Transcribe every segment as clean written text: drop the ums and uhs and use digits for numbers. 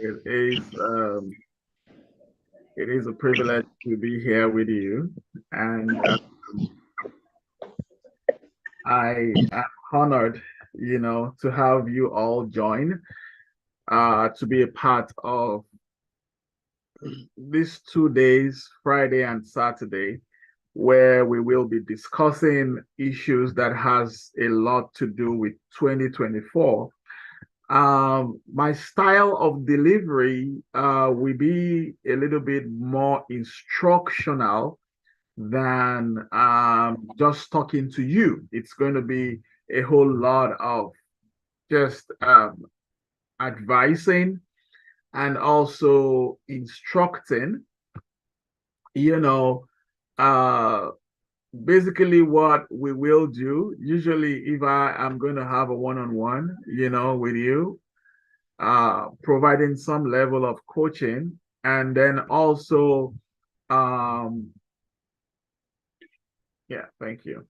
It is a privilege to be here with you, and I am honored, to have you all join to be a part of these 2 days, Friday and Saturday, where we will be discussing issues that has a lot to do with 2024. My style of delivery will be a little bit more instructional than just talking to you. It's going to be a whole lot of just advising and also instructing, you know, uh, basically what we will do. Usually, if I am going to have a one-on-one, with you, providing some level of coaching, and then also, um, yeah, thank you.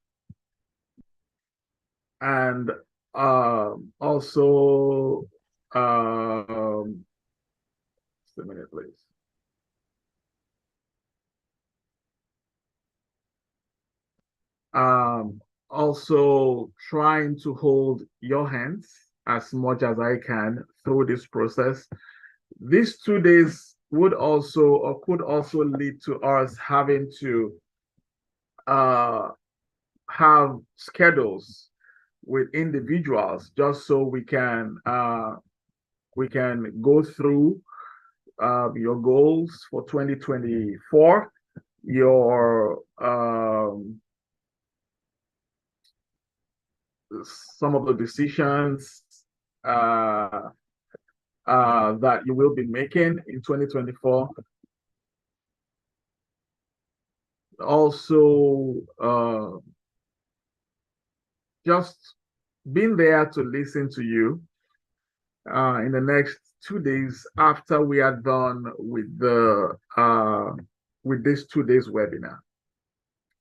And also, just a minute, please. Also trying to hold your hands as much as I can through this process. These 2 days would also or could also lead to us having to uh, have schedules with individuals just so we can go through your goals for 2024, your some of the decisions uh, that you will be making in 2024. Also, just being there to listen to you in the next 2 days after we are done with the with this 2 days webinar.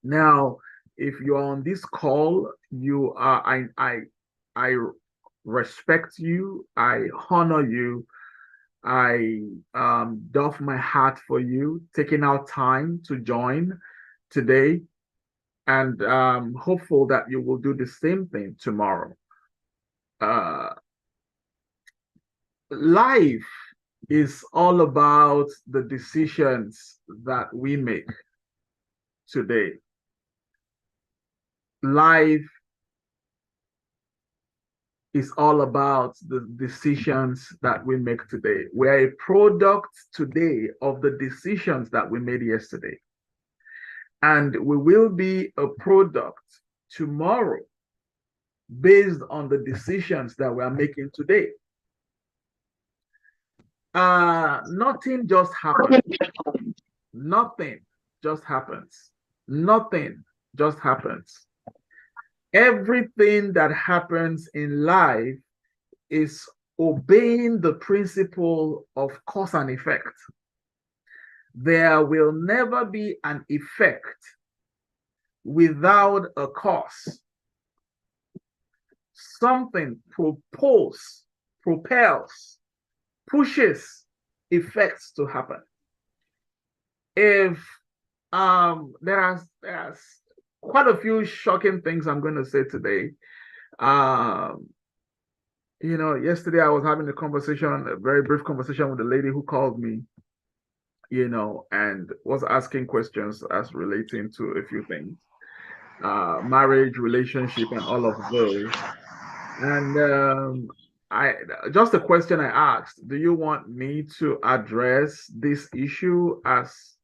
Now, if you're on this call, you are I respect you, I honor you, I doff my hat for you taking out time to join today, and hopeful that you will do the same thing tomorrow. Life is all about the decisions that we make today. Life is all about the decisions that we make today. We're a product today of the decisions that we made yesterday. And we will be a product tomorrow based on the decisions that we are making today. Nothing just happens. Nothing just happens. Nothing just happens. Everything that happens in life is obeying the principle of cause and effect. There will never be an effect without a cause. Something propels, pushes effects to happen. If there's quite a few shocking things I'm going to say today. Yesterday I was having a very brief conversation with a lady who called me, and was asking questions as relating to a few things, marriage, relationship, and all of those. And just a question I asked, do you want me to address this issue as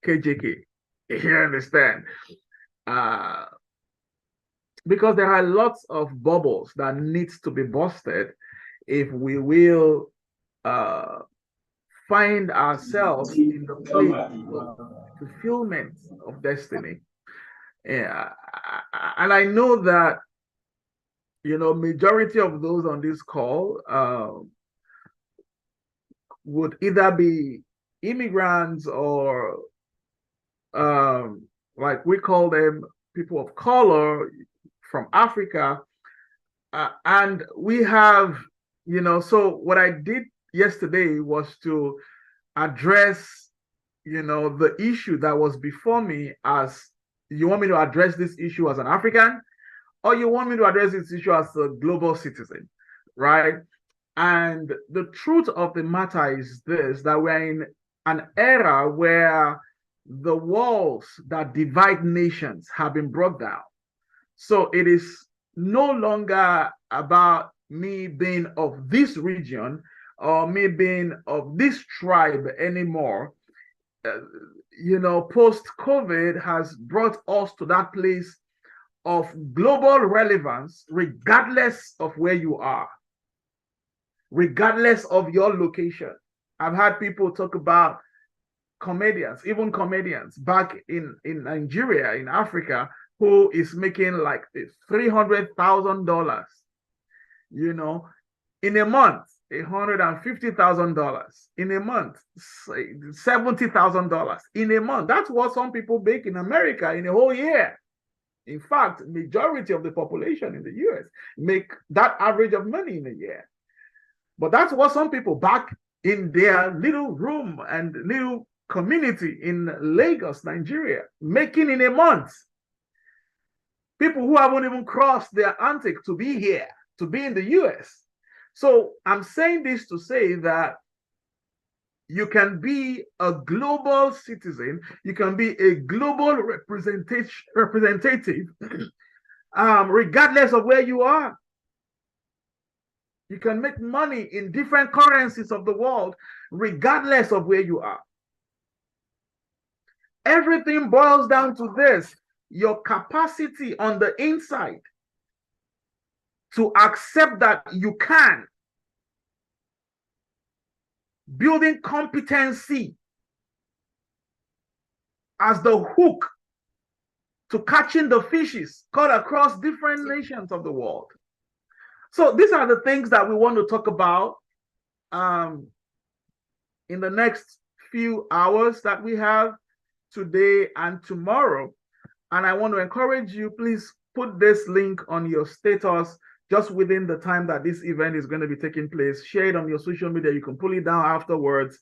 KJK? You understand? Because there are lots of bubbles that needs to be busted if we will find ourselves in the place of fulfillment of destiny. Yeah, and I know that majority of those on this call would either be immigrants or like we call them, people of color from Africa. And we have, so what I did yesterday was to address, the issue that was before me. As you want me to address this issue as an African, or you want me to address this issue as a global citizen, right? And the truth of the matter is this, that we're in an era where the walls that divide nations have been brought down. So it is no longer about me being of this region or me being of this tribe anymore. Post-COVID has brought us to that place of global relevance, regardless of where you are, regardless of your location. I've had people talk about even comedians back in Nigeria, in Africa, who is making like $300,000, in a month, $150,000 in a month, $70,000 in a month. That's what some people make in America in a whole year. In fact, majority of the population in the US make that average of money in a year. But that's what some people back in their little room and little community in Lagos, Nigeria, making in a month. People who haven't even crossed their Atlantic to be here, to be in the US. So I'm saying this to say that you can be a global citizen, you can be a global representative, regardless of where you are. You can make money in different currencies of the world, regardless of where you are. Everything boils down to this: your capacity on the inside to accept that you can. Building competency as the hook to catching the fishes caught across different nations of the world. So these are the things that we want to talk about in the next few hours that we have today and tomorrow. And I want to encourage you, please put this link on your status just within the time that this event is going to be taking place. Share it on your social media. You can pull it down afterwards,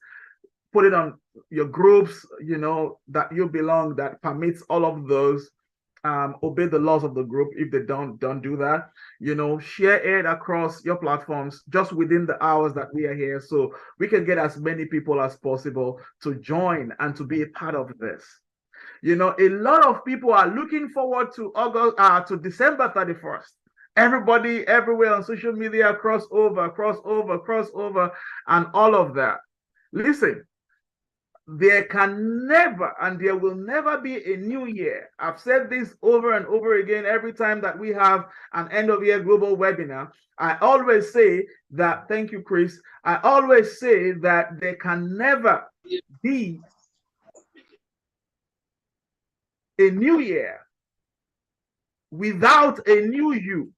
put it on your groups, that you belong, that permits all of those. Obey the laws of the group. If they don't do that, share it across your platforms just within the hours that we are here, so we can get as many people as possible to join and to be a part of this. A lot of people are looking forward to to December 31st. Everybody everywhere on social media, crossover, and all of that. Listen, there can never and there will never be a new year. I've said this over and over again every time that we have an end of year global webinar. I always say that, thank you, Chris. I always say that there can never be a new year without a new you.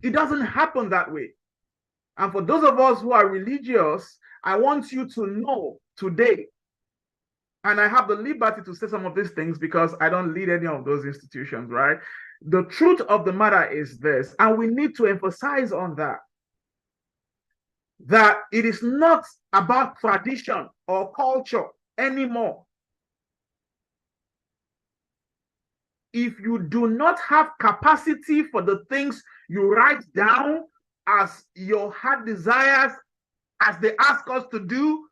It doesn't happen that way. And for those of us who are religious, I want you to know today, and I have the liberty to say some of these things because I don't lead any of those institutions, right? The truth of the matter is this, and we need to emphasize on that it is not about tradition or culture anymore. If you do not have capacity for the things you write down as your heart desires, as they ask us to do,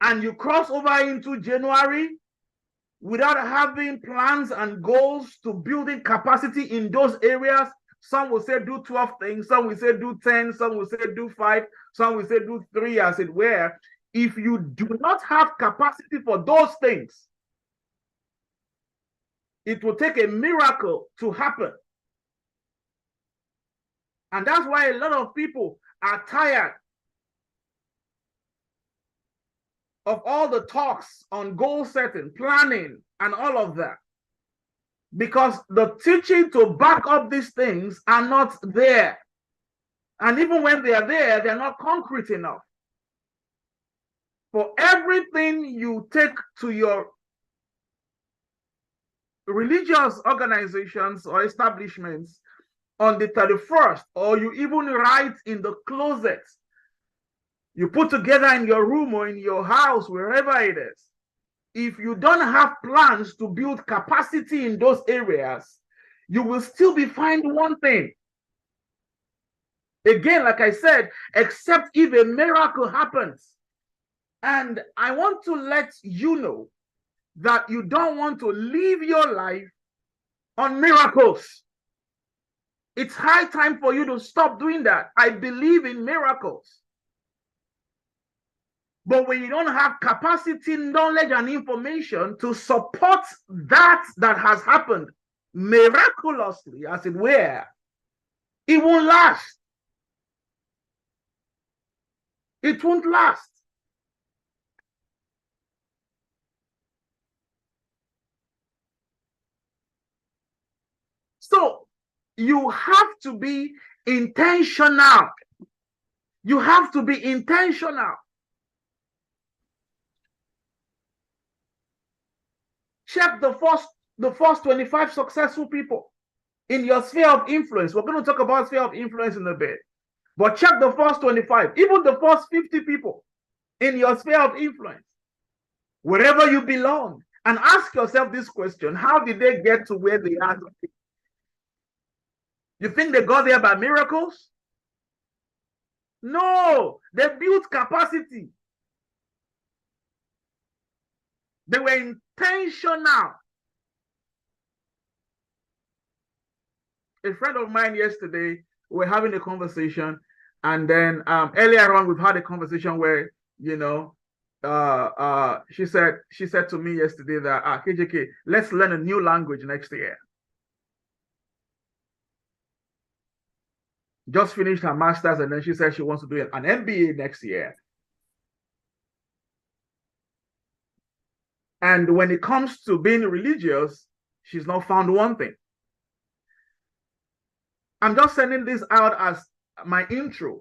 and you cross over into January without having plans and goals to building capacity in those areas, some will say do 12 things, some will say do 10, some will say do 5, some will say do 3, as it were. If you do not have capacity for those things, it will take a miracle to happen. And that's why a lot of people are tired of all the talks on goal setting, planning, and all of that. Because the teaching to back up these things are not there. And even when they are there, they're not concrete enough. For everything you take to your religious organizations or establishments, on the 31st, or you even write in the closet, you put together in your room or in your house, wherever it is, if you don't have plans to build capacity in those areas, you will still be finding one thing. Again, like I said, except if a miracle happens. And I want to let you know that you don't want to live your life on miracles. It's high time for you to stop doing that. I believe in miracles. But when you don't have capacity, knowledge, and information to support that has happened miraculously, as it were, it won't last. It won't last. So you have to be intentional. You have to be intentional. Check the first 25 successful people in your sphere of influence. We're going to talk about sphere of influence in a bit. But check the first 25, even the first 50 people in your sphere of influence, wherever you belong, and ask yourself this question: how did they get to where they are? You think they got there by miracles? No, they built capacity. They were intentional. A friend of mine yesterday, we were having a conversation, and then earlier on, we've had a conversation where, you know, she said to me yesterday that, KJK, let's learn a new language next year. Just finished her master's, and then she said she wants to do an MBA next year. And when it comes to being religious, she's not found one thing. I'm just sending this out as my intro,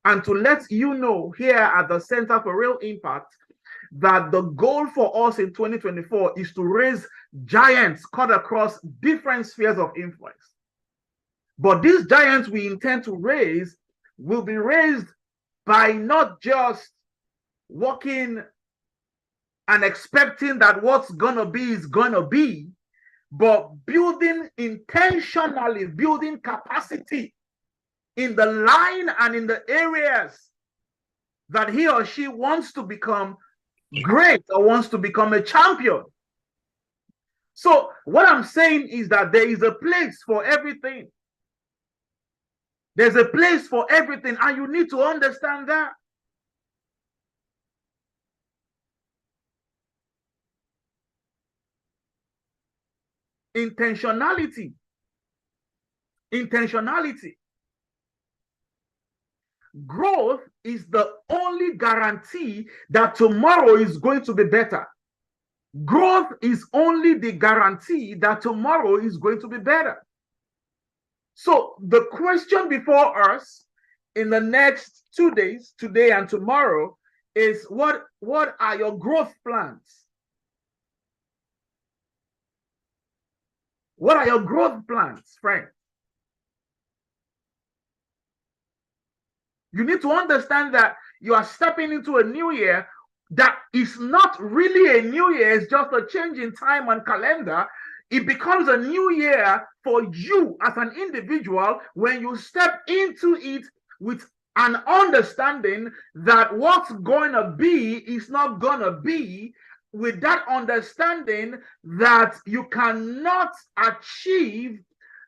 and to let you know here at the Center for Real Impact that the goal for us in 2024 is to raise giants cut across different spheres of influence. But these giants we intend to raise will be raised by not just walking and expecting that what's gonna be is gonna be, but building intentionally, building capacity in the line and in the areas that he or she wants to become great or wants to become a champion. So what I'm saying is that there is a place for everything. There's a place for everything, and you need to understand that. Intentionality. Intentionality. Growth is the only guarantee that tomorrow is going to be better. Growth is only the guarantee that tomorrow is going to be better. So the question before us in the next 2 days, today and tomorrow, is what are your growth plans? What are your growth plans, friend? You need to understand that you are stepping into a new year that is not really a new year, it's just a change in time and calendar. It becomes a new year for you as an individual when you step into it with an understanding that what's going to be is not going to be, with that understanding that you cannot achieve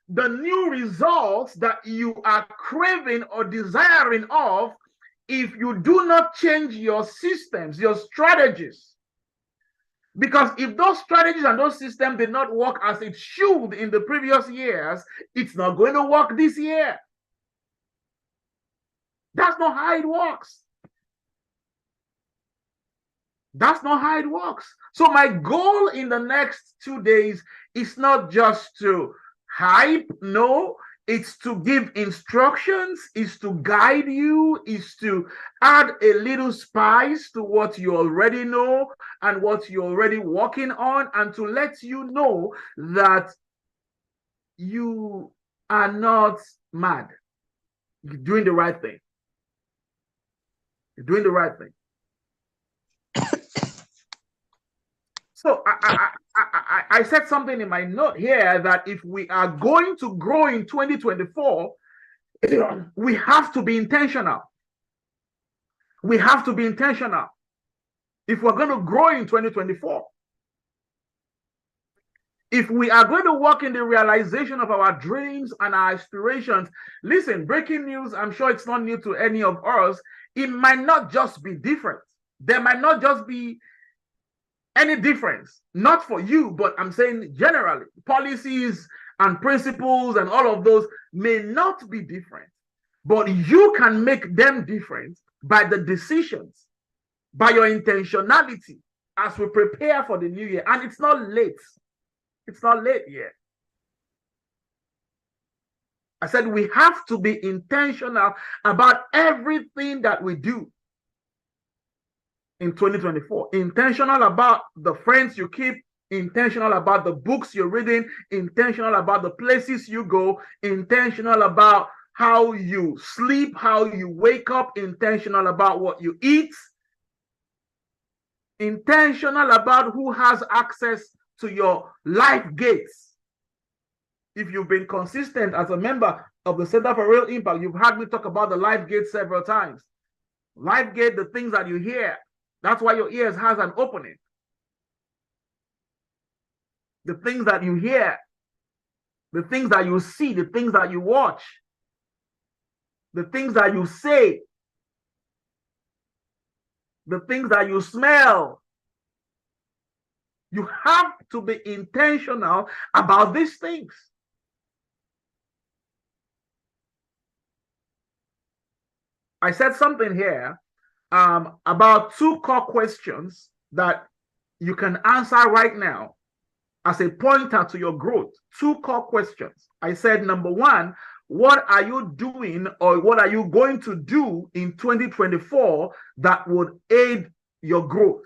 the new results that you are craving or desiring of if you do not change your systems, your strategies. Because if those strategies and those systems did not work as it should in the previous years, it's not going to work this year. That's not how it works. That's not how it works. So my goal in the next 2 days is not just to hype, no, it's to give instructions, is to guide you, is to add a little spice to what you already know and what you're already working on, and to let you know that you are not mad. You're doing the right thing. You're doing the right thing. So I said something in my note here that if we are going to grow in 2024, we have to be intentional. We have to be intentional if we're going to grow in 2024. If we are going to work in the realization of our dreams and our aspirations, listen, breaking news, I'm sure it's not new to any of us. It might not just be different. There might not just be any difference, not for you, but I'm saying generally, policies and principles and all of those may not be different, but you can make them different by the decisions, by your intentionality as we prepare for the new year. And it's not late. It's not late yet. I said we have to be intentional about everything that we do in 2024. Intentional about the friends you keep, intentional about the books you're reading, intentional about the places you go, intentional about how you sleep, how you wake up, intentional about what you eat, intentional about who has access to your life gates. If you've been consistent as a member of the Center for Real Impact, you've heard me talk about the life gate several times. Life gate, the things that you hear. That's why your ears has an opening. The things that you hear, the things that you see, the things that you watch, the things that you say, the things that you smell. You have to be intentional about these things. I said something here about 2 core questions that you can answer right now as a pointer to your growth. 2 core questions. I said, number 1, what are you doing or what are you going to do in 2024 that would aid your growth?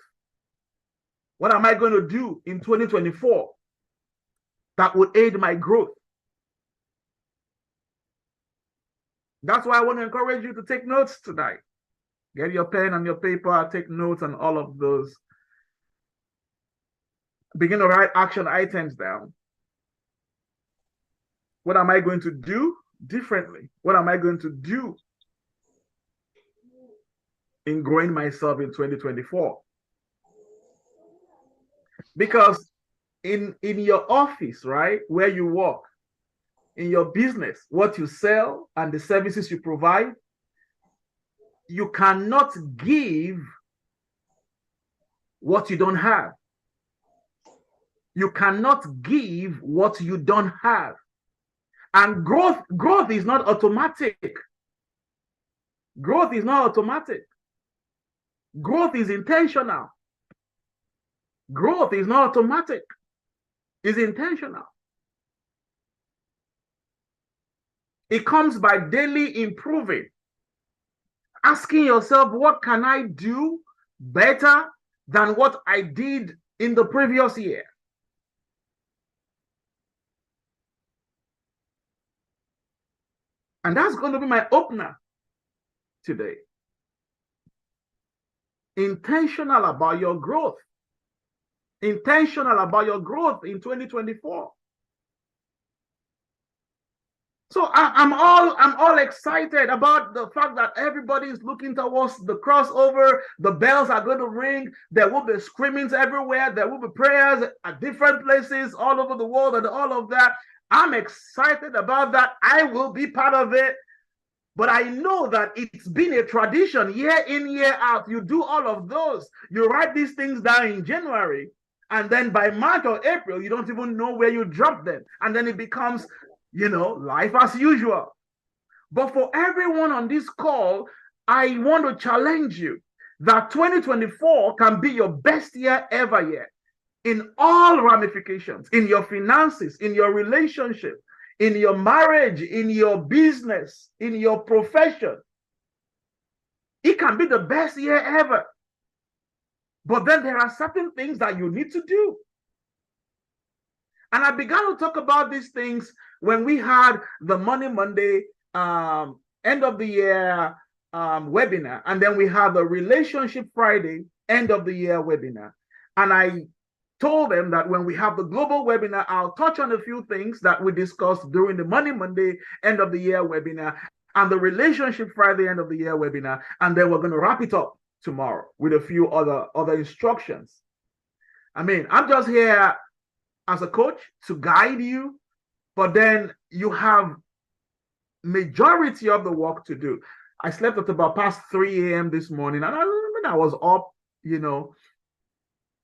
What am I going to do in 2024 that would aid my growth? That's why I want to encourage you to take notes tonight. Get your pen and your paper, take notes on all of those. Begin to write action items down. What am I going to do differently? What am I going to do in growing myself in 2024? Because in your office, right, where you work, in your business, what you sell and the services you provide, you cannot give what you don't have. You cannot give what you don't have. And growth is not automatic. Growth is not automatic. Growth is intentional. Growth is not automatic. It's intentional. It comes by daily improving. Asking yourself, what can I do better than what I did in the previous year? And that's going to be my opener today. Intentional about your growth. Intentional about your growth in 2024. So I'm all excited about the fact that everybody is looking towards the crossover. The bells are going to ring. There will be screamings everywhere. There will be prayers at different places all over the world and all of that. I'm excited about that. I will be part of it. But I know that it's been a tradition year in, year out. You do all of those. You write these things down in January. And then by March or April, you don't even know where you drop them. And then it becomes, life as usual. But for everyone on this call, I want to challenge you that 2024 can be your best year ever yet in all ramifications, in your finances, in your relationship, in your marriage, in your business, in your profession. It can be the best year ever. But then there are certain things that you need to do. And I began to talk about these things when we had the Money Monday end of the year webinar, and then we had the Relationship Friday end of the year webinar. And I told them that when we have the global webinar, I'll touch on a few things that we discussed during the Money Monday end of the year webinar and the Relationship Friday end of the year webinar, and then we're going to wrap it up tomorrow with a few other instructions. I mean, I'm just here as a coach to guide you, but then you have majority of the work to do. I slept at about past 3 a.m. this morning, and I was up,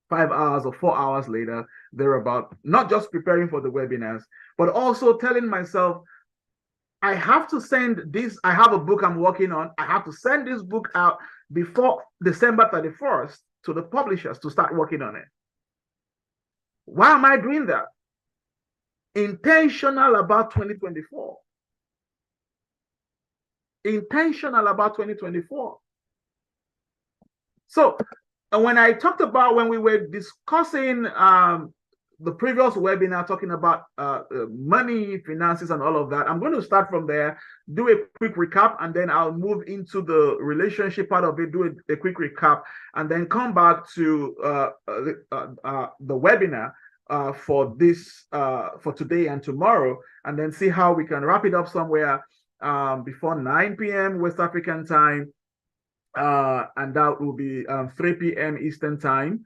5 hours or 4 hours later, thereabout, not just preparing for the webinars, but also telling myself, I have to send this. I have a book I'm working on. I have to send this book out before December 31st to the publishers to start working on it. Why am I doing that? Intentional about 2024. Intentional about 2024. So when I talked about, when we were discussing the previous webinar, talking about money, finances, and all of that, I'm going to start from there, do a quick recap, and then I'll move into the relationship part of it, do a quick recap, and then come back to the webinar for this, for today and tomorrow, and then see how we can wrap it up somewhere before 9 p.m. West African time, and that will be 3 p.m. Eastern time.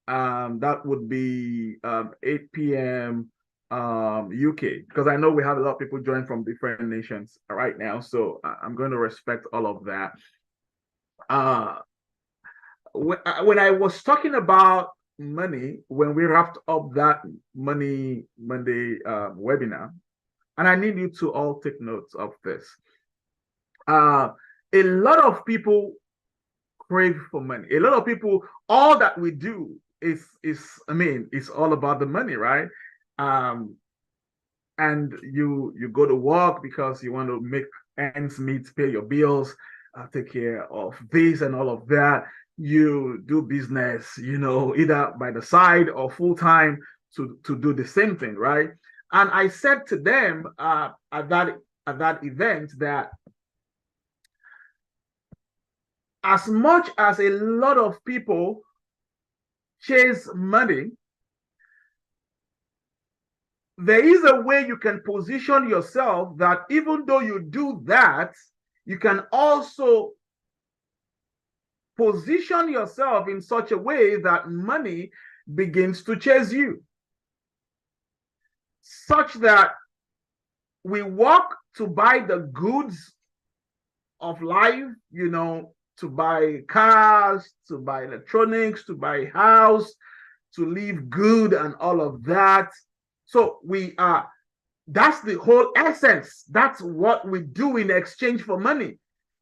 That would be 8 p.m. UK, because I know we have a lot of people join from different nations right now, so I'm going to respect all of that. When I was talking about money, when we wrapped up that Money Monday webinar, and I need you to all take notes of this. A lot of people crave for money. A lot of people, all that we do is I mean, it's all about the money, right? And you go to work because you want to make ends meet, pay your bills, take care of this and all of that. You do business, either by the side or full time to do the same thing, right? And I said to them at that event that as much as a lot of people chase money, there is a way you can position yourself that even though you do that, you can also position yourself in such a way that money begins to chase you, such that we work to buy the goods of life, to buy cars, to buy electronics, to buy a house, to live good and all of that. So that's the whole essence. That's what we do in exchange for money.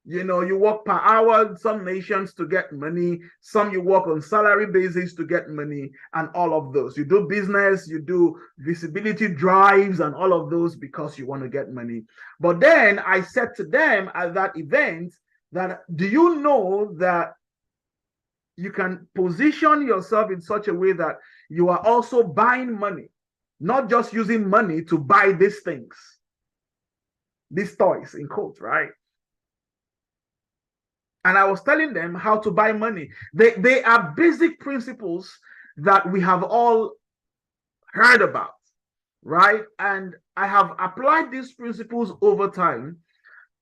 You work per hour in some nations to get money. Some you work on salary basis to get money, and all of those. You do business, you do visibility drives and all of those because you want to get money. But then I said to them at that event that, do you know that you can position yourself in such a way that you are also buying money, not just using money to buy these things, these toys in quotes, right? And I was telling them how to buy money. They are basic principles that we have all heard about, right? And I have applied these principles over time,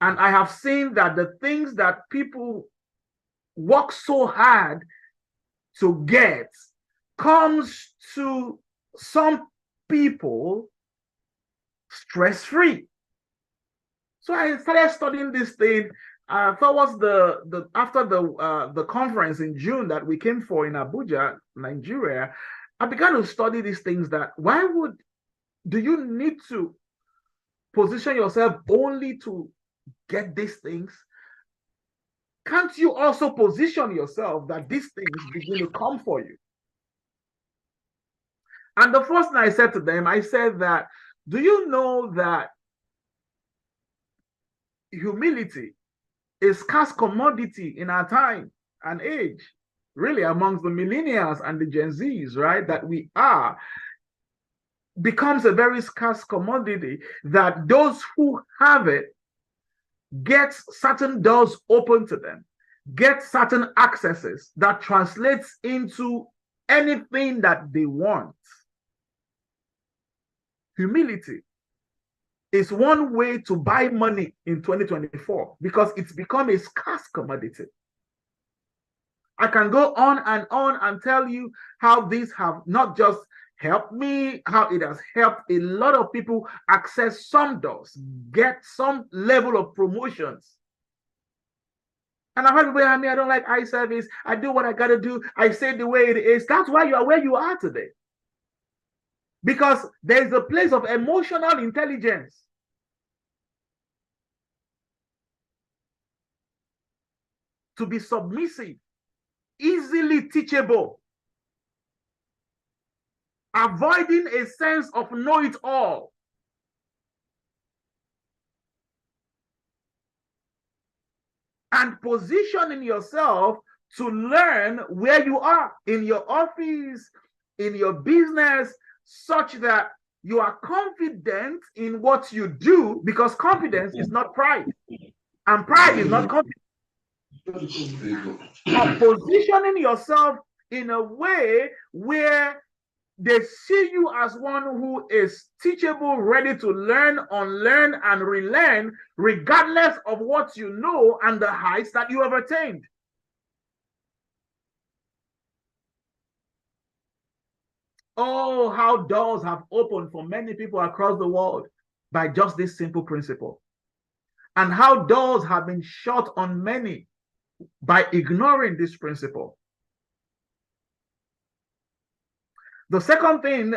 and I have seen that the things that people work so hard to get comes to some people stress-free. So I started studying this thing. Towards after the conference in June that we came for in Abuja, Nigeria, I began to study these things. That do you need to position yourself only to get these things? Can't you also position yourself that these things begin to come for you? And the first thing I said to them, I said that, do you know that humility is scarce commodity in our time and age, really amongst the millennials and the Gen Zs, right, that we are? becomes a very scarce commodity that those who have it get certain doors open to them, get certain accesses that translates into anything that they want. Humility is one way to buy money in 2024 because it's become a scarce commodity. I can go on and tell you how these have not just helped me, how it has helped a lot of people access some doors, get some level of promotions. And I've heard people tell me, I don't like eye service. I do what I got to do. I say the way it is. That's why you are where you are today. Because there's a place of emotional intelligence. To be submissive, easily teachable, avoiding a sense of know-it-all. And positioning yourself to learn where you are in your office, in your business, such that you are confident in what you do, because confidence is not pride, and pride is not confidence. Positioning yourself in a way where they see you as one who is teachable, ready to learn, unlearn, and relearn, regardless of what you know and the heights that you have attained. Oh, how doors have opened for many people across the world by just this simple principle. And how doors have been shut on many by ignoring this principle. The second thing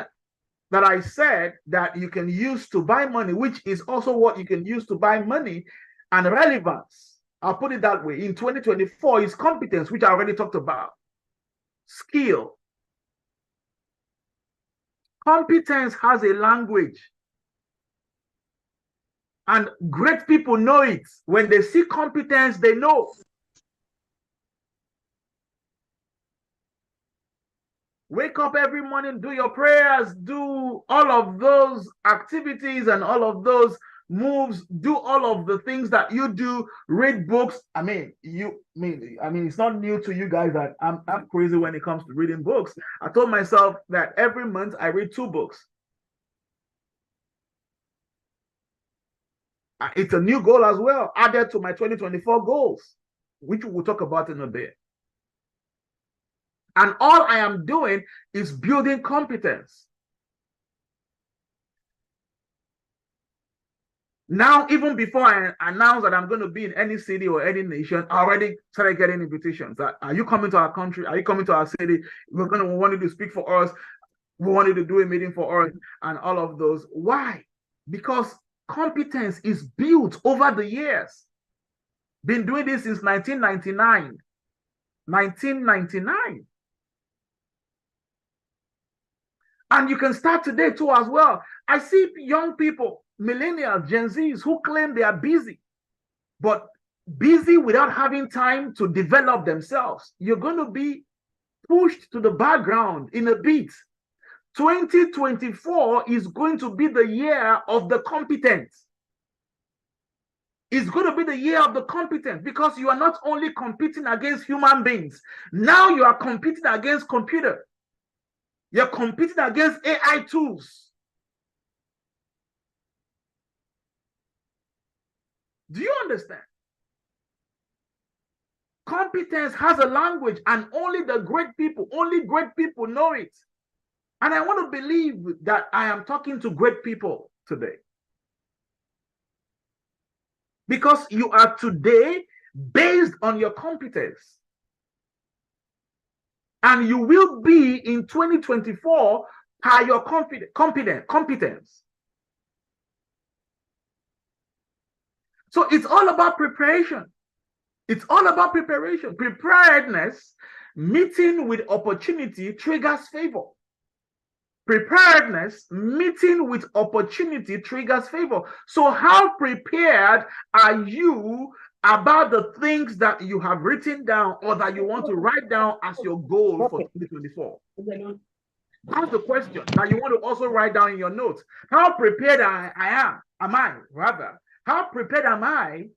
that I said that you can use to buy money, which is also what you can use to buy money and relevance, I'll put it that way, in 2024 is competence, which I already talked about. Skill. Competence has a language. And great people know it. When they see competence, they know. Wake up every morning, do your prayers, do all of those activities and all of those moves, do all of the things that you do, read books. I mean, it's not new to you guys that I'm crazy when it comes to reading books. I told myself that every month I read 2 books. It's a new goal as well, added to my 2024 goals, which we'll talk about in a bit. And all I am doing is building competence. Now, even before I announce that I'm going to be in any city or any nation, I already started getting invitations. Are you coming to our country? Are you coming to our city? We want you to speak for us. We want you to do a meeting for us and all of those. Why? Because competence is built over the years. Been doing this since 1999. 1999. And you can start today too as well. I see young people, millennials, Gen Zs, who claim they are busy, but busy without having time to develop themselves. You're going to be pushed to the background in a bit. 2024 is going to be the year of the competent. It's going to be the year of the competent because you are not only competing against human beings, now you are competing against computer. You're competing against AI tools. Do you understand? Competence has a language, and only great people know it. And I want to believe that I am talking to great people today. Because you are today based on your competence. And you will be in 2024 by your competence. So it's all about preparation. It's all about preparation. Preparedness, meeting with opportunity triggers favor. Preparedness, meeting with opportunity triggers favor. So how prepared are you about the things that you have written down or that you want to write down as your goal for 2024? Ask the question that you want to also write down in your notes. How prepared am I, rather? How prepared am I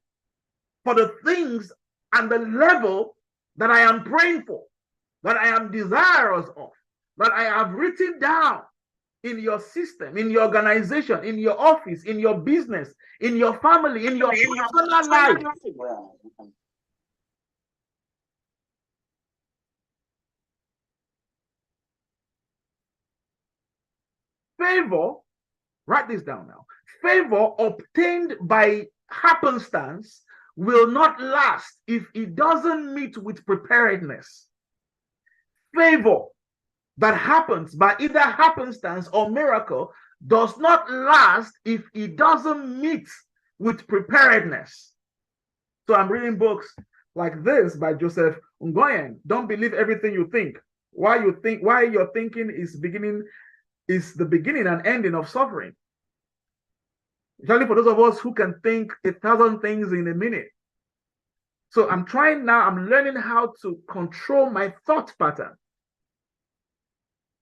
for the things and the level that I am praying for, that I am desirous of, that I have written down in your system, in your organization, in your office, in your business, in your family, in your personal life? Favor, write this down now. Favor obtained by happenstance will not last if it doesn't meet with preparedness. Favor that happens by either happenstance or miracle does not last if it doesn't meet with preparedness. So I'm reading books like this by Joseph Ngoyen. Don't believe everything you think. Why your thinking is the beginning and ending of suffering. Especially for those of us who can think 1,000 things in a minute. So I'm learning how to control my thought pattern.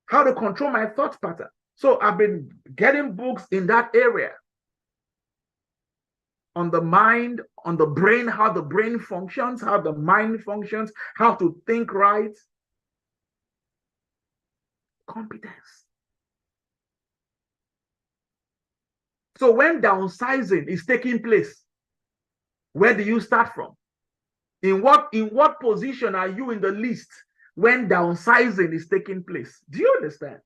How to control my thought pattern. So I've been getting books in that area. On the mind, on the brain, how the brain functions, how the mind functions, how to think right. Competence. So when downsizing is taking place, where do you start from? In what position are you in the list when downsizing is taking place? Do you understand?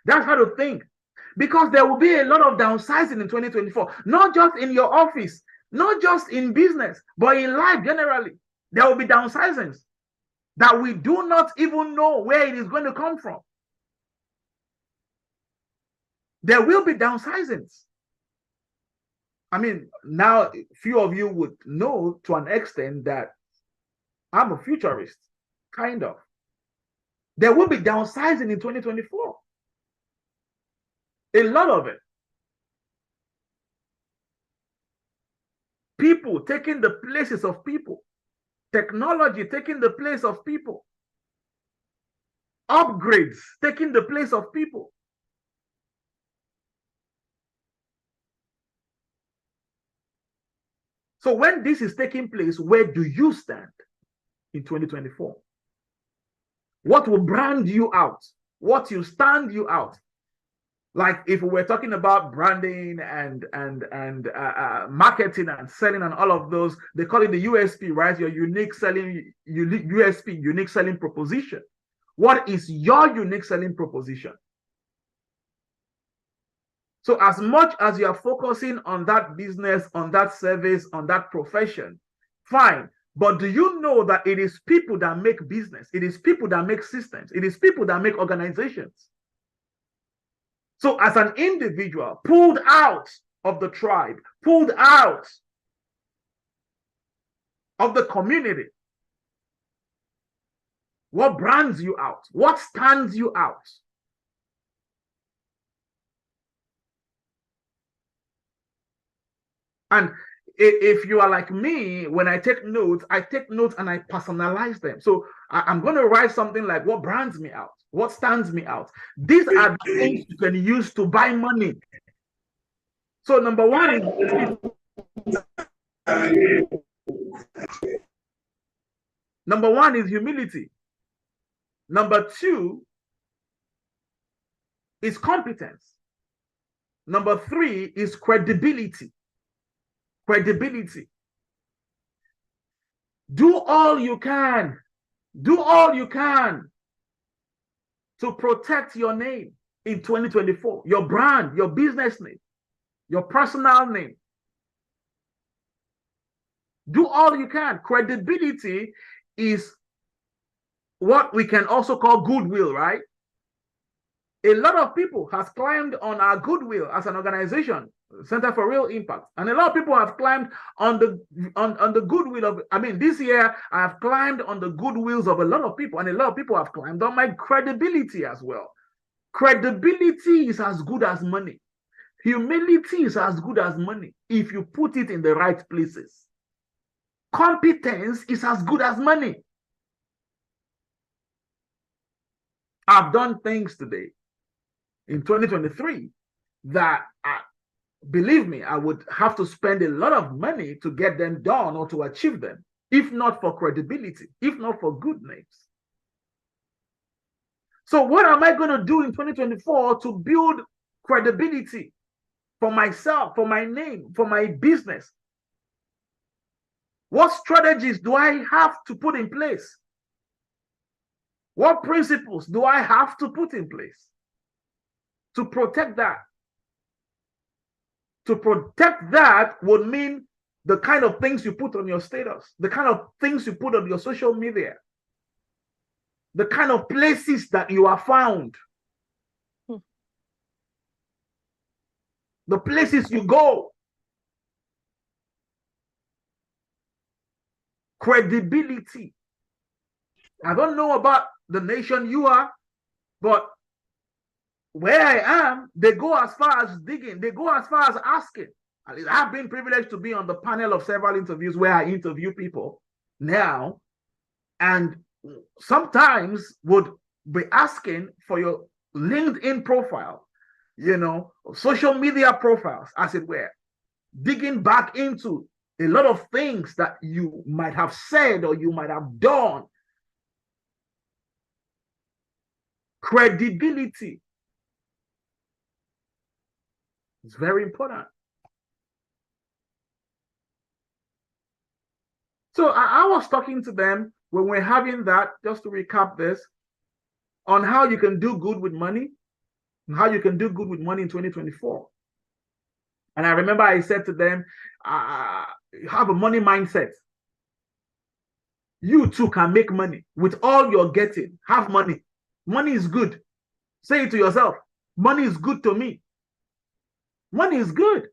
That's how to think. Because there will be a lot of downsizing in 2024, not just in your office, not just in business, but in life generally. There will be downsizings that we do not even know where it is going to come from. There will be downsizings. I mean, now few of you would know to an extent that I'm a futurist, kind of. There will be downsizing in 2024. A lot of it. People taking the places of people. Technology taking the place of people. Upgrades taking the place of people. So when this is taking place, where do you stand in 2024? What will brand you out? What will stand you out? Like if we were talking about branding and marketing and selling and all of those, they call it the USP, right? Your unique selling, USP, unique selling proposition. What is your unique selling proposition? So as much as you are focusing on that business, on that service, on that profession, fine. But do you know that it is people that make business? It is people that make systems. It is people that make organizations. So as an individual, pulled out of the tribe, pulled out of the community, what brands you out? What stands you out? And if you are like me, when I take notes and I personalize them. So I'm going to write something like what brands me out, what stands me out. These are the things you can use to buy money. So number one is humility. Number two is competence. Number three is credibility. Credibility. Do all you can. Do all you can to protect your name in 2024. Your brand, your business name, your personal name. Do all you can. Credibility is what we can also call goodwill, right? A lot of people has climbed on our goodwill as an organization, Center for Real Impact, and a lot of people have climbed on the goodwill of. I mean, this year I have climbed on the goodwills of a lot of people, and a lot of people have climbed on my credibility as well. Credibility is as good as money. Humility is as good as money if you put it in the right places. Competence is as good as money. I've done things today in 2023 that, believe me, I would have to spend a lot of money to get them done or to achieve them, if not for credibility, if not for good names. So what am I going to do in 2024 to build credibility for myself, for my name, for my business? What strategies do I have to put in place? What principles do I have to put in place to protect that? To protect that would mean the kind of things you put on your status, the kind of things you put on your social media, the kind of places that you are found, the places you go. Credibility. I don't know about the nation you are, but where I am, they go as far as digging, they go as far as asking. I've been privileged to be on the panel of several interviews where I interview people now, and sometimes would be asking for your LinkedIn profile, social media profiles, as it were, digging back into a lot of things that you might have said or you might have done. Credibility is very important. So I was talking to them when we're having that, just to recap this, on how you can do good with money, and how you can do good with money in 2024. And I remember I said to them, have a money mindset. You too can make money with all you're getting. Have money. Money is good. Say it to yourself. Money is good to me. Money is good.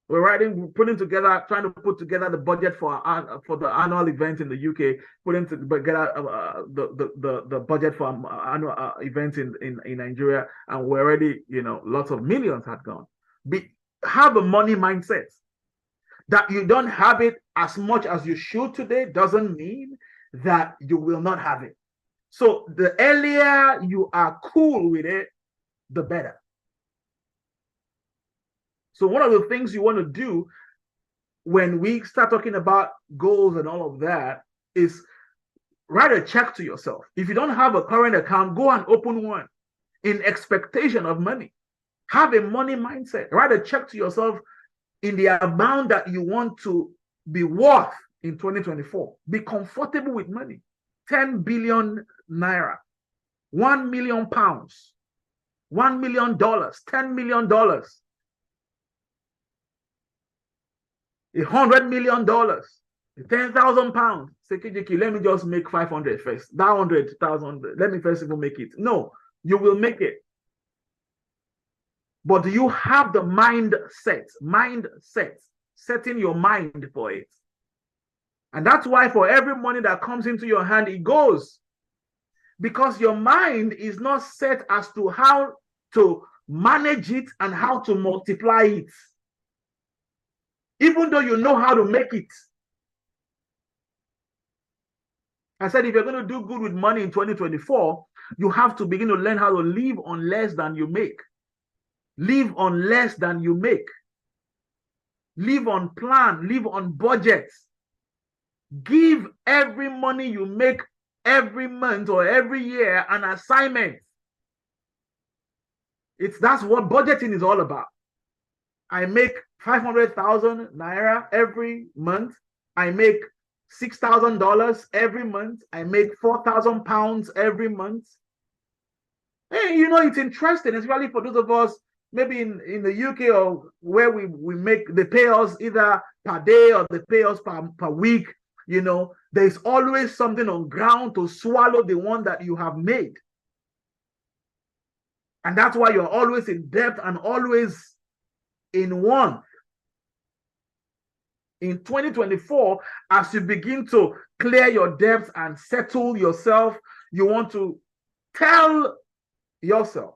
We're putting together, trying to put together the budget for the annual event in the UK, putting together the budget for annual events in Nigeria, and we're already, lots of millions had gone. Have a money mindset. That you don't have it as much as you should today doesn't mean that you will not have it. So the earlier you are cool with it, the better. So one of the things you want to do when we start talking about goals and all of that is write a check to yourself. If you don't have a current account, go and open one in expectation of money. Have a money mindset. Write a check to yourself in the amount that you want to be worth in 2024. Be comfortable with money. 10 billion naira, 1 million pounds, $1 million, $10 million, $100 million, 10,000 pounds. Say, KJK, let me just make 500 first. That 100,000, let me first even make it. No, you will make it. But do you have the mindset, setting your mind for it? And that's why for every money that comes into your hand, it goes. Because your mind is not set as to how to manage it and how to multiply it. Even though you know how to make it. I said, if you're going to do good with money in 2024, you have to begin to learn how to live on less than you make. Live on less than you make. Live on plan, live on budget. Give every money you make every month or every year an assignment. That's what budgeting is all about. I make 500,000 naira every month. I make $6,000 every month. I make 4,000 pounds every month. Hey, it's interesting, especially for those of us maybe in the UK or where they pay us either per day or they pay us per week. There's always something on ground to swallow the one that you have made. And that's why you're always in debt and always in want. In 2024, as you begin to clear your debts and settle yourself, you want to tell yourself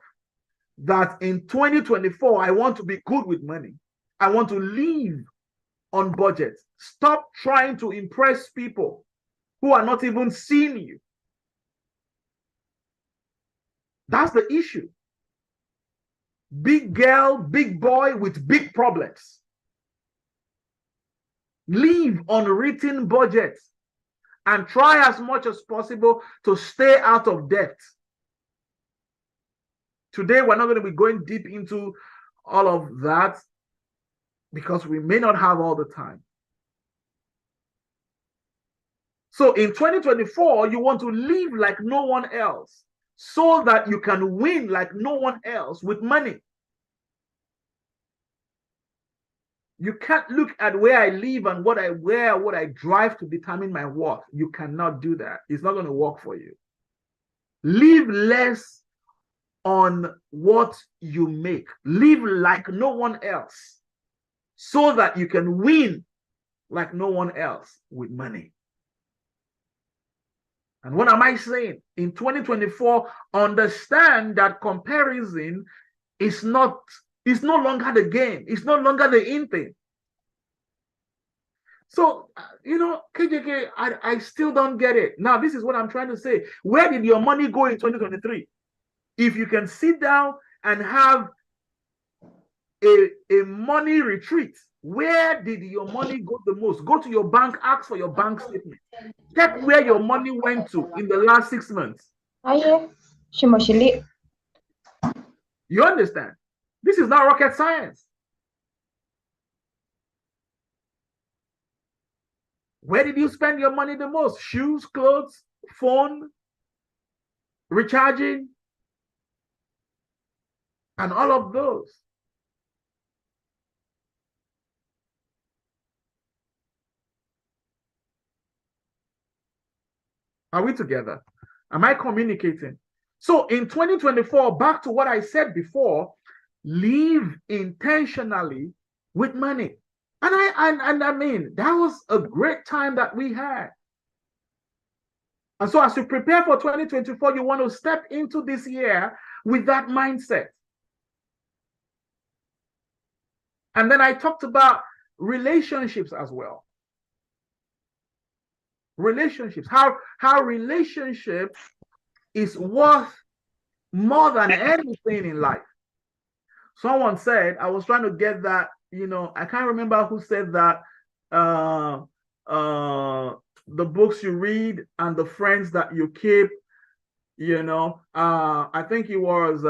that in 2024, I want to be good with money. I want to live on budget. Stop trying to impress people who are not even seeing you. That's the issue. Big girl, big boy with big problems. Live on written budgets and try as much as possible to stay out of debt. Today, we're not going to be going deep into all of that because we may not have all the time. So in 2024, you want to live like no one else so that you can win like no one else with money. You can't look at where I live and what I wear, what I drive to determine my worth. You cannot do that. It's not going to work for you. Live less on what you make. Live like no one else so that you can win like no one else with money. And what am I saying? In 2024, understand that comparison is no longer the game. It's no longer the in thing. So, KJK, I still don't get it. Now, this is what I'm trying to say. Where did your money go in 2023? If you can sit down and have a money retreat, where did your money go the most? Go to your bank, ask for your bank statement. Check where your money went to in the last 6 months. You understand? This is not rocket science. Where did you spend your money the most? Shoes, clothes, phone, recharging, and all of those. Are we together? Am I communicating? So in 2024, back to what I said before, live intentionally with money. And I mean, that was a great time that we had. And so as you prepare for 2024, you want to step into this year with that mindset. And then I talked about relationships as well. Relationships, how relationship is worth more than anything in life. Someone said, I was trying to get that, I can't remember who said that, the books you read and the friends that you keep, I think it was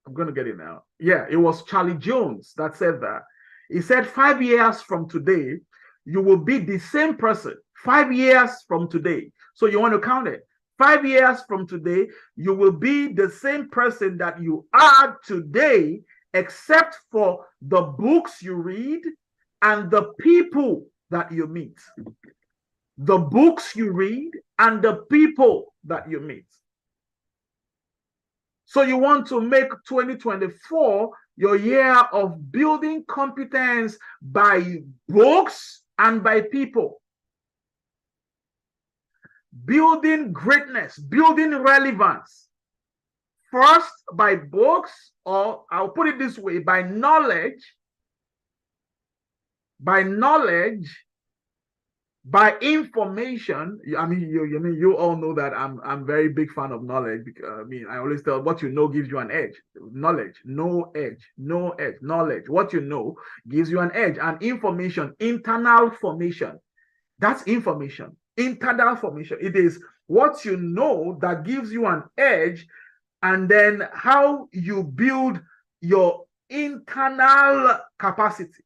I'm going to get it now. Yeah, it was Charlie Jones that said that. He said 5 years from today, you will be the same person. 5 years from today. So you want to count it. 5 years from today, you will be the same person that you are today, except for the books you read and the people that you meet. The books you read and the people that you meet. So you want to make 2024 your year of building competence by books and by people. Building greatness, building relevance. First by books, or I'll put it this way, by knowledge, by information. I mean, you all know that I'm very big fan of knowledge, because I always tell what you know gives you an edge. Knowledge, no edge. Knowledge, what you know gives you an edge. And information, internal formation. That's information. Internal formation. It is what you know that gives you an edge, and then how you build your internal capacity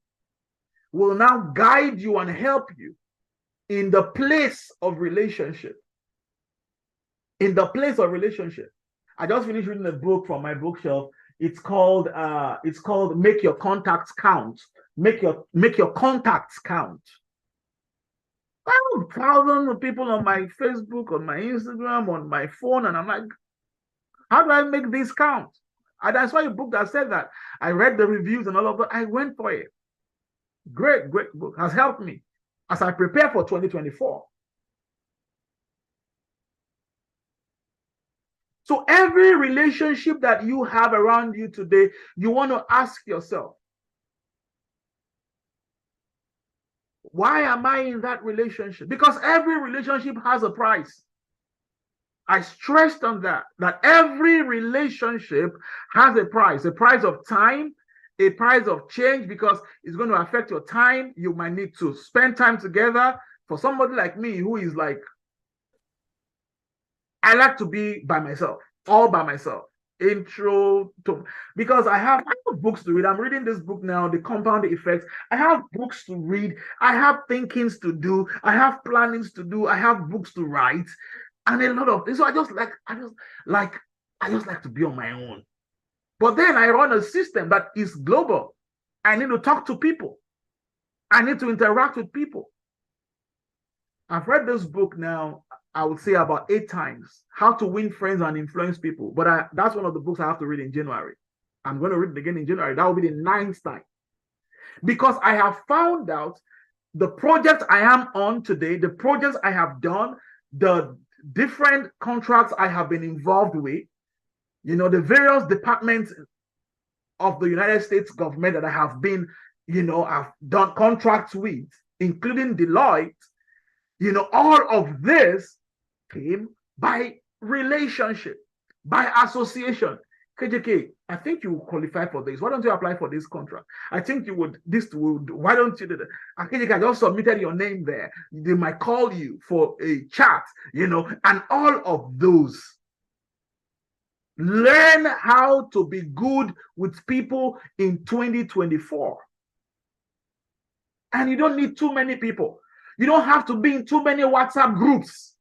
will now guide you and help you in the place of relationship. In the place of relationship. I just finished reading a book from my bookshelf. It's called Make Your Contacts Count. Make your contacts count. I have thousands of people on my Facebook, on my Instagram, on my phone, and I'm like, how do I make this count? And that's why a book that said that. I read the reviews and all of that. I went for it. Great book. Has helped me as I prepare for 2024. So every relationship that you have around you today, you want to ask yourself, why am I in that relationship? Because every relationship has a price. I stressed on that every relationship has a price of time, a price of change, because it's going to affect your time. You might need to spend time together. For somebody like me, who is like, I like to be by myself, all by myself. Intro to, because I have books to read. I'm reading this book now, The Compound Effect. I have books to read. I have thinkings to do. I have plannings to do. I have books to write, and a lot of things. So I just like to be on my own. But then I run a system that is global. I need to talk to people. I need to interact with people. I've read this book now, I would say about 8 times, How to Win Friends and Influence People. But that's one of the books I have to read in January. I'm going to read it again in January. That will be the 9th time. Because I have found out the project I am on today, the projects I have done, the different contracts I have been involved with, the various departments of the United States government that I have been, I've done contracts with, including Deloitte, all of this came by relationship, by association. KJK, I think you will qualify for this. Why don't you apply for this contract? I think you would, why don't you do that? KJK, I just submitted your name there. They might call you for a chat, and all of those. Learn how to be good with people in 2024. And you don't need too many people. You don't have to be in too many WhatsApp groups.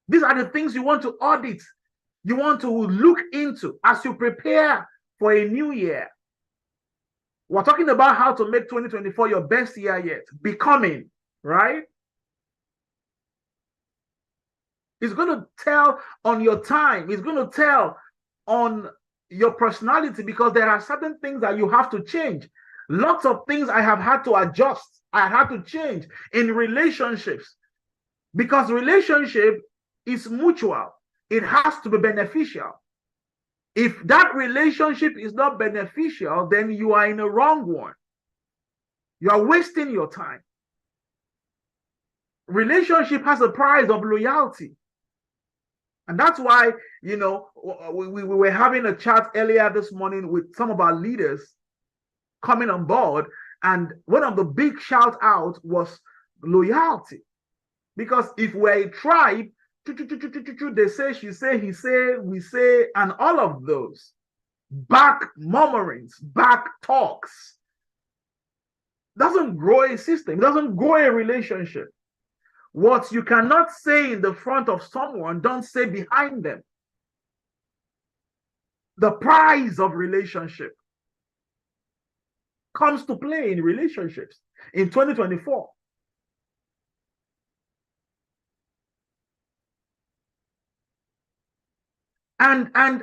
These are the things you want to audit. You want to look into as you prepare for a new year. We're talking about how to make 2024 your best year yet. Becoming, right? It's going to tell on your time. It's going to tell on your personality, because there are certain things that you have to change. Lots of things I have had to adjust. I had to change in relationships, because relationship is mutual. It has to be beneficial. If that relationship is not beneficial, then you are in a wrong one. You are wasting your time. Relationship has a price of loyalty. And that's why, we were having a chat earlier this morning with some of our leaders coming on board. And one of the big shout out was loyalty. Because if we're a tribe, they say, she say, he say, we say, and all of those back murmurings, back talks doesn't grow a system. It doesn't grow a relationship. What you cannot say in the front of someone, don't say behind them. The price of relationship comes to play in relationships in 2024. And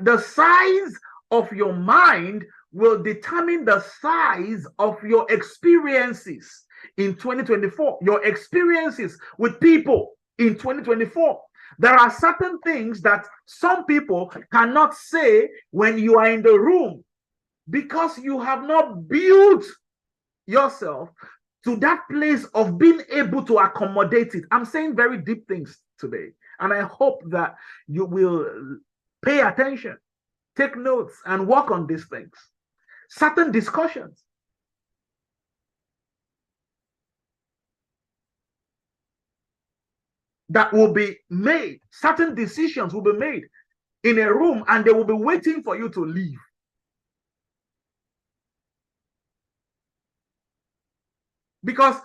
the size of your mind will determine the size of your experiences in 2024, your experiences with people in 2024. There are certain things that some people cannot say when you are in the room, because you have not built yourself to that place of being able to accommodate it. I'm saying very deep things today, and I hope that you will pay attention, take notes, and work on these things. Certain discussions that will be made, certain decisions will be made in a room, and they will be waiting for you to leave. Because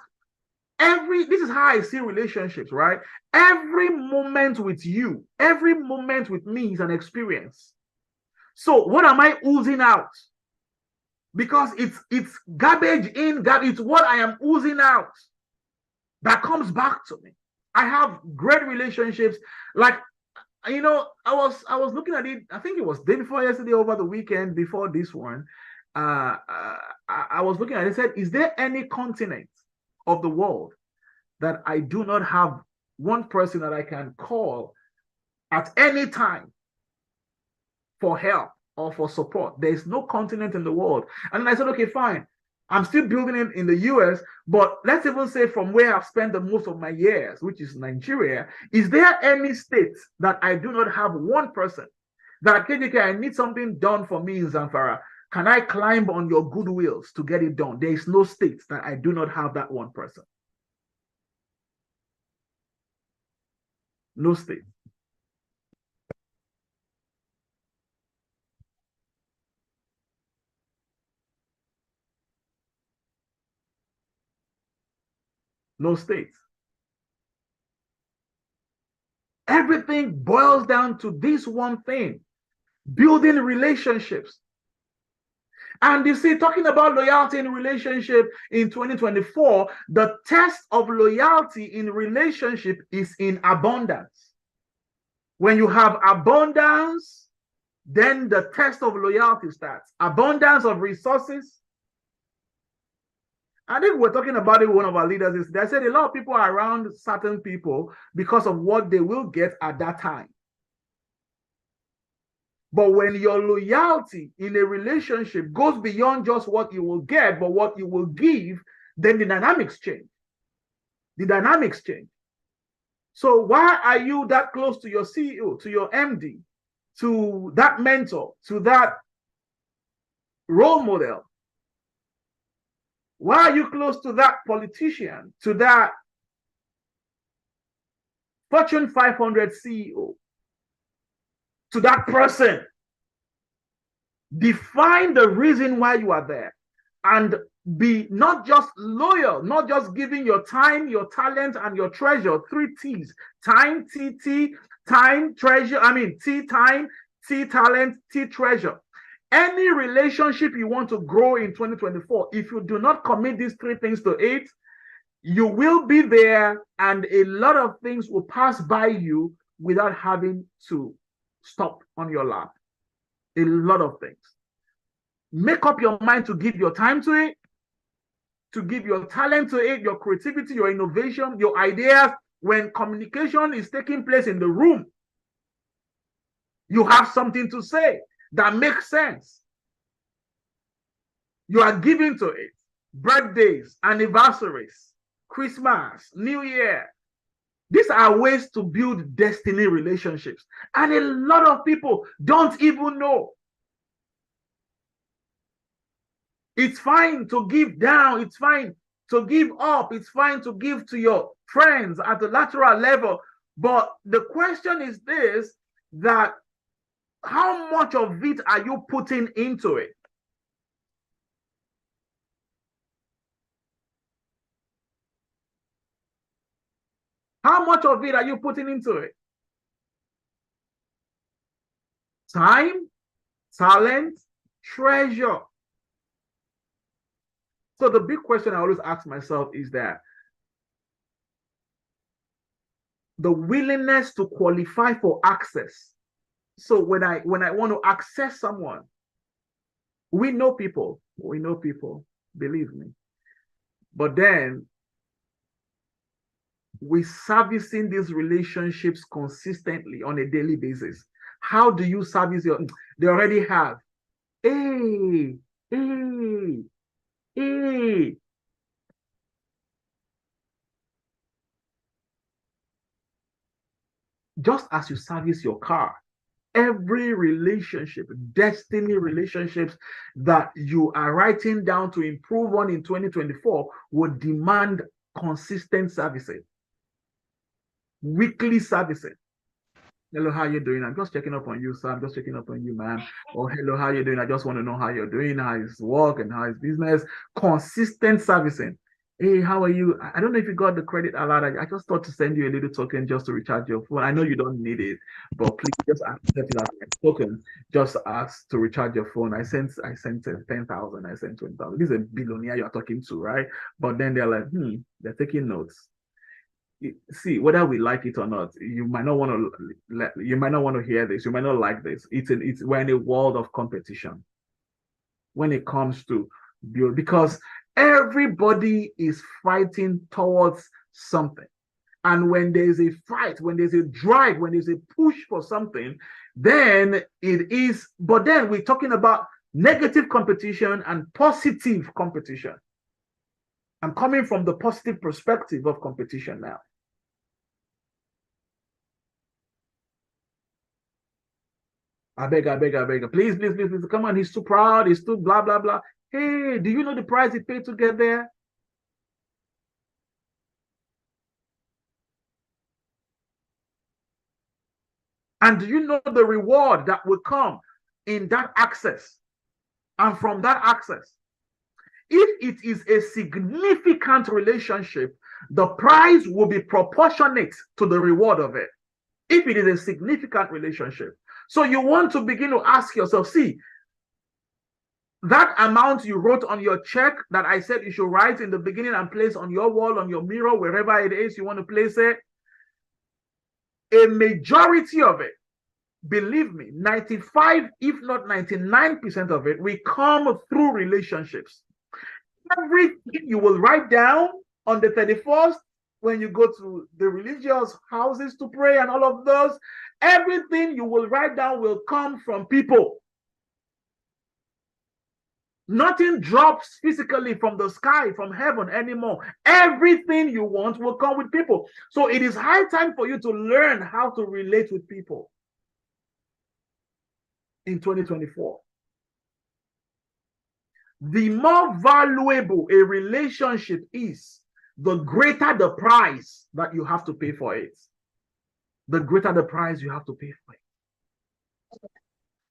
this is how I see relationships, right? Every moment with you, every moment with me is an experience. So what am I oozing out? Because it's garbage in, it's what I am oozing out that comes back to me. I have great relationships. Like, I was looking at it, I think it was day before yesterday, over the weekend, before this one. I was looking at it and said, is there any continent of the world that I do not have one person that I can call at any time for help or for support? There is no continent in the world. And I said, okay, fine. I'm still building it in the US, but let's even say from where I've spent the most of my years, which is Nigeria, is there any state that I do not have one person that, KJK, I need something done for me in Zamfara? Can I climb on your goodwills to get it done? There is no state that I do not have that one person. No state. No state. Everything boils down to this one thing: building relationships. And you see, talking about loyalty in relationship in 2024, the test of loyalty in relationship is in abundance. When you have abundance, then the test of loyalty starts. Abundance of resources. I think we're talking about it. One of our leaders is, they said a lot of people are around certain people because of what they will get at that time. But when your loyalty in a relationship goes beyond just what you will get, but what you will give, then the dynamics change. The dynamics change. So why are you that close to your CEO, to your MD, to that mentor, to that role model? Why are you close to that politician, to that Fortune 500 CEO, to that person? Define the reason why you are there, and be not just loyal, not just giving your time, your talent, and your treasure. 3 T's: time, T, time, treasure. T, time, T, talent, T, treasure. Any relationship you want to grow in 2024, if you do not commit these 3 things to it, you will be there and a lot of things will pass by you without having to stop on your lap. A lot of things. Make up your mind to give your time to it, to give your talent to it, your creativity, your innovation, your ideas. When communication is taking place in the room, you have something to say that makes sense. You are giving to it. Birthdays, anniversaries, Christmas, New Year. These are ways to build destiny relationships. And a lot of people don't even know. It's fine to give down. It's fine to give up. It's fine to give to your friends at the lateral level. But the question is this, that how much of it are you putting into it? How much of it are you putting into it? Time, talent, treasure. So the big question I always ask myself is that the willingness to qualify for access. So when I want to access someone, we know people, believe me. But then we servicing these relationships consistently on a daily basis. How do you service your? They already have. Hey. Just as you service your car, every relationship, destiny relationships that you are writing down to improve on in 2024 would demand consistent servicing, weekly servicing. Hello, how you doing? I'm just checking up on you, sir. I'm just checking up on you, man. Or hello, how you doing? I just want to know how you're doing, how is work and how is business. Consistent servicing. Hey, how are you? I don't know if you got the credit alert. I just thought to send you a little token just to recharge your phone. I know you don't need it, but please just accept it as a token. Just ask to recharge your phone. I sent 10,000. I sent 20,000. This is a billionaire you're talking to, right? But then they're like, they're taking notes. See, whether we like it or not, you might not want to hear this. You might not like this. We're in a world of competition when it comes to build, because everybody is fighting towards something. And when there's a fight, when there's a drive, when there's a push for something, then it is. But then we're talking about Negative competition and positive competition. I'm coming from the positive perspective of competition now. I beg, I beg, I beg. Please, please, please, please. Come on, he's too proud. He's too blah, blah, blah. Hey, do you know the price he paid to get there? And do you know the reward that will come in that access? And from that access, if it is a significant relationship, the price will be proportionate to the reward of it. If it is a significant relationship. So you want to begin to ask yourself, see, that amount you wrote on your check that I said you should write in the beginning and place on your wall, on your mirror, wherever it is you want to place it, a majority of it, believe me, 95, if not 99% of it, we come through relationships. Everything you will write down on the 31st, when you go to the religious houses to pray and all of those, everything you will write down will come from people. Nothing drops physically from the sky, from heaven anymore. Everything you want will come with people. So it is high time for you to learn how to relate with people in 2024. The more valuable a relationship is, the greater the price that you have to pay for it. The greater the price you have to pay for it.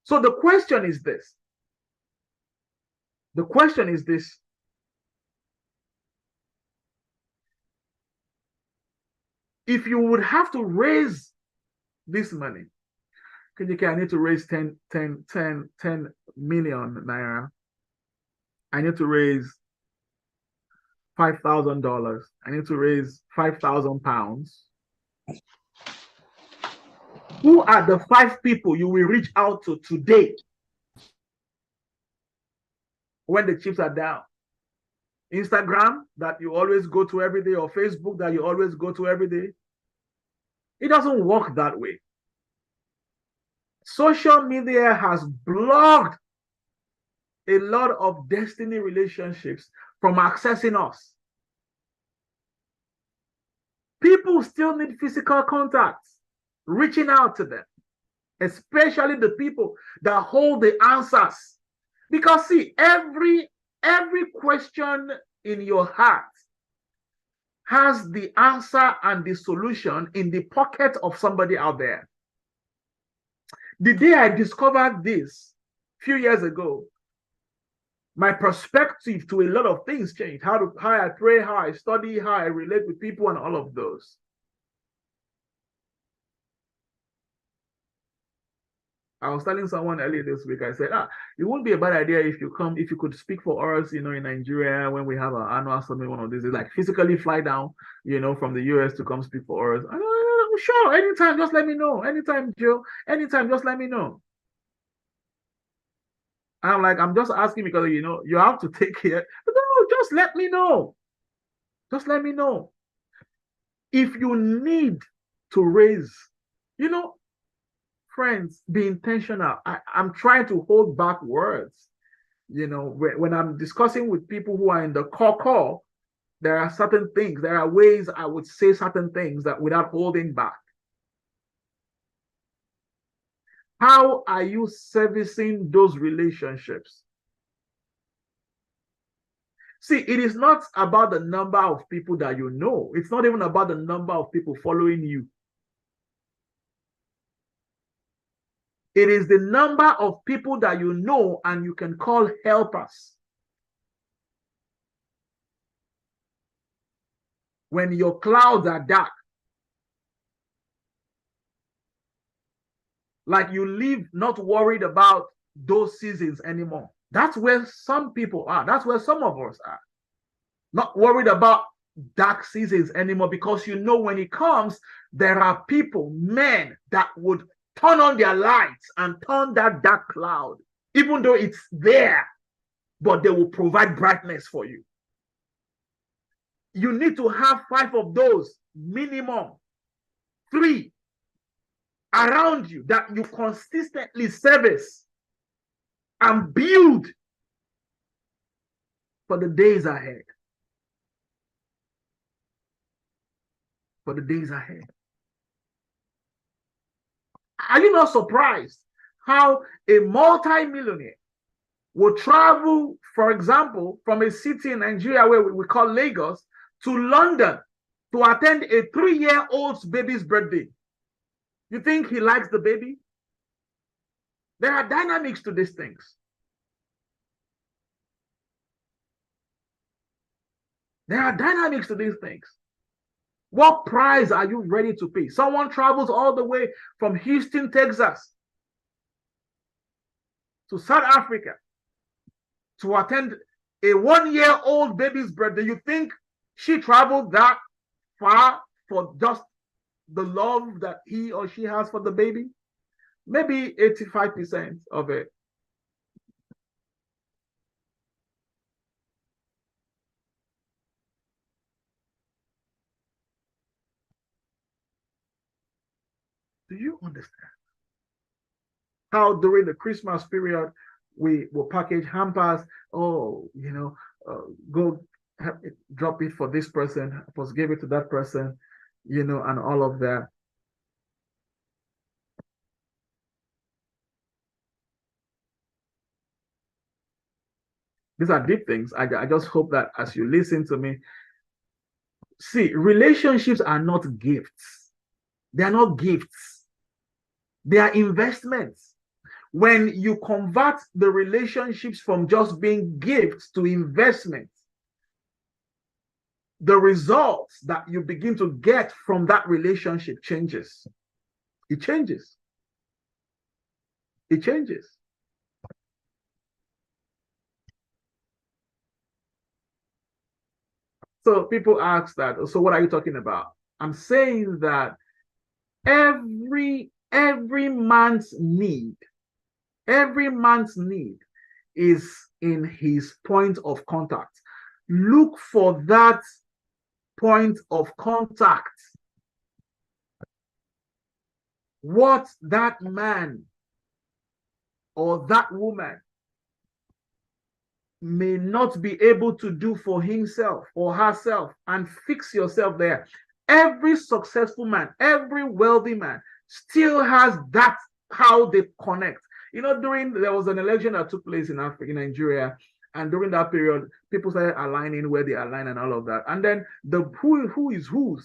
So the question is this. The question is this. If you would have to raise this money, KJK, I need to raise 10 million naira. I need to raise $5,000. I need to raise 5,000 pounds. Who are the 5 people you will reach out to today when the chips are down? Instagram, that you always go to every day, or Facebook, that you always go to every day? It doesn't work that way. Social media has blocked a lot of destiny relationships from accessing us. People still need physical contact, reaching out to them, especially the people that hold the answers. Because see, every question in your heart has the answer and the solution in the pocket of somebody out there. The day I discovered this a few years ago, my perspective to a lot of things changed. How I pray, how I study, how I relate with people, and all of those. I was telling someone earlier this week, I said, it wouldn't be a bad idea if you could speak for us, in Nigeria when we have our annual summit, one of these days, like physically fly down, from the US to come speak for us. Sure, anytime, just let me know. Anytime, Joe, anytime, just let me know. I'm like, I'm just asking because, you have to take care. No, just let me know. Just let me know. If you need to raise, friends, be intentional. I'm trying to hold back words. When I'm discussing with people who are in the core, there are certain things, there are ways I would say certain things that without holding back. How are you servicing those relationships? See, it is not about the number of people that you know. It's not even about the number of people following you. It is the number of people that you know and you can call helpers. When your clouds are dark, like you live not worried about those seasons anymore. That's where some people are. That's where some of us are. Not worried about dark seasons anymore, because when it comes, there are people, men, that would turn on their lights and turn that dark cloud, even though it's there, but they will provide brightness for you. You need to have 5 of those, minimum 3 around you that you consistently service and build for the days ahead. For the days ahead. Are you not surprised how a multi-millionaire will travel, for example, from a city in Nigeria where we call Lagos to London to attend a 3-year-old baby's birthday? You think he likes the baby? There are dynamics to these things. There are dynamics to these things. What price are you ready to pay? Someone travels all the way from Houston, Texas to South Africa to attend a 1-year-old baby's birthday. You think she traveled that far for just the love that he or she has for the baby? Maybe 85% of it. Do you understand how during the Christmas period we will package hampers? Oh, go drop it for this person, first give it to that person, and all of that. These are deep things. I just hope that as you listen to me, see, relationships are not gifts. They are not gifts. They are investments. When you convert the relationships from just being gifts to investments, the results that you begin to get from that relationship changes. It changes. It changes. So people ask that, so what are you talking about? I'm saying that every man's need is in his point of contact. Look for that point of contact. What that man or that woman may not be able to do for himself or herself, and fix yourself there. Every successful man, every wealthy man still has that, how they connect. There was an election that took place in Africa, in Nigeria, and during that period, people started aligning where they align and all of that. And then the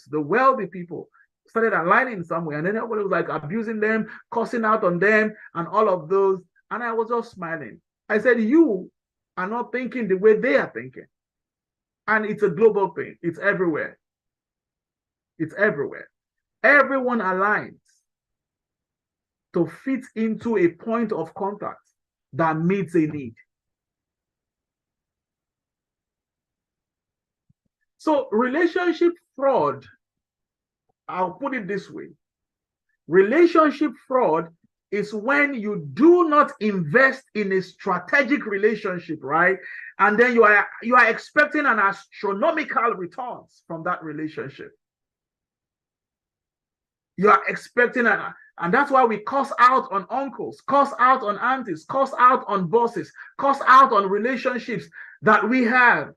the wealthy people started aligning somewhere, and then everybody was like abusing them, cussing out on them, and all of those. And I was just smiling. I said, you are not thinking the way they are thinking. And it's a global thing. It's everywhere. It's everywhere. Everyone aligns to fit into a point of contact that meets a need. So relationship fraud, I'll put it this way. Relationship fraud is when you do not invest in a strategic relationship, right? And then you are expecting an astronomical returns from that relationship. You are expecting and that's why we curse out on uncles, curse out on aunties, curse out on bosses, curse out on relationships that we have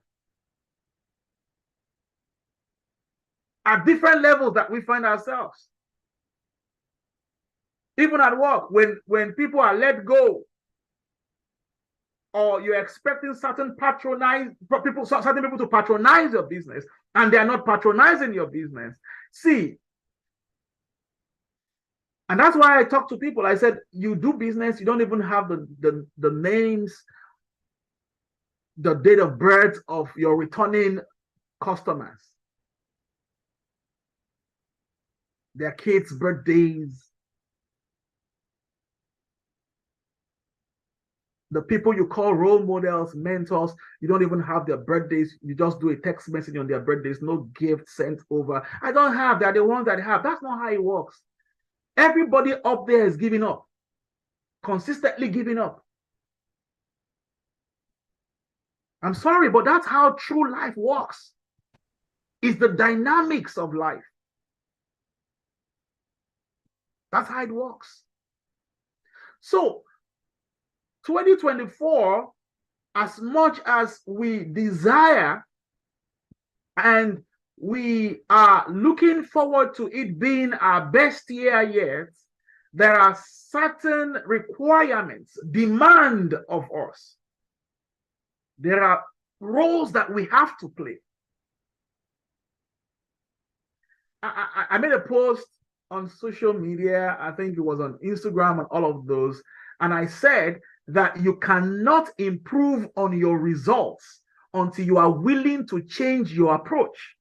at different levels that we find ourselves. Even at work, when people are let go, or you're expecting certain people to patronize your business, and they are not patronizing your business. See, and that's why I talk to people. I said, you do business, you don't even have the names, the date of birth of your returning customers, their kids' birthdays, the people you call role models, mentors, you don't even have their birthdays. You just do a text message on their birthdays, no gift sent over. I don't have that. The ones that I have. That's not how it works. Everybody up there is giving up, consistently giving up. I'm sorry, but that's how true life works. It's the dynamics of life. That's how it works. So 2024, as much as we desire and we are looking forward to it being our best year yet, there are certain requirements, demand of us. There are roles that we have to play. I made a post on social media, I think it was on Instagram and all of those, and I said that you cannot improve on your results until you are willing to change your approach.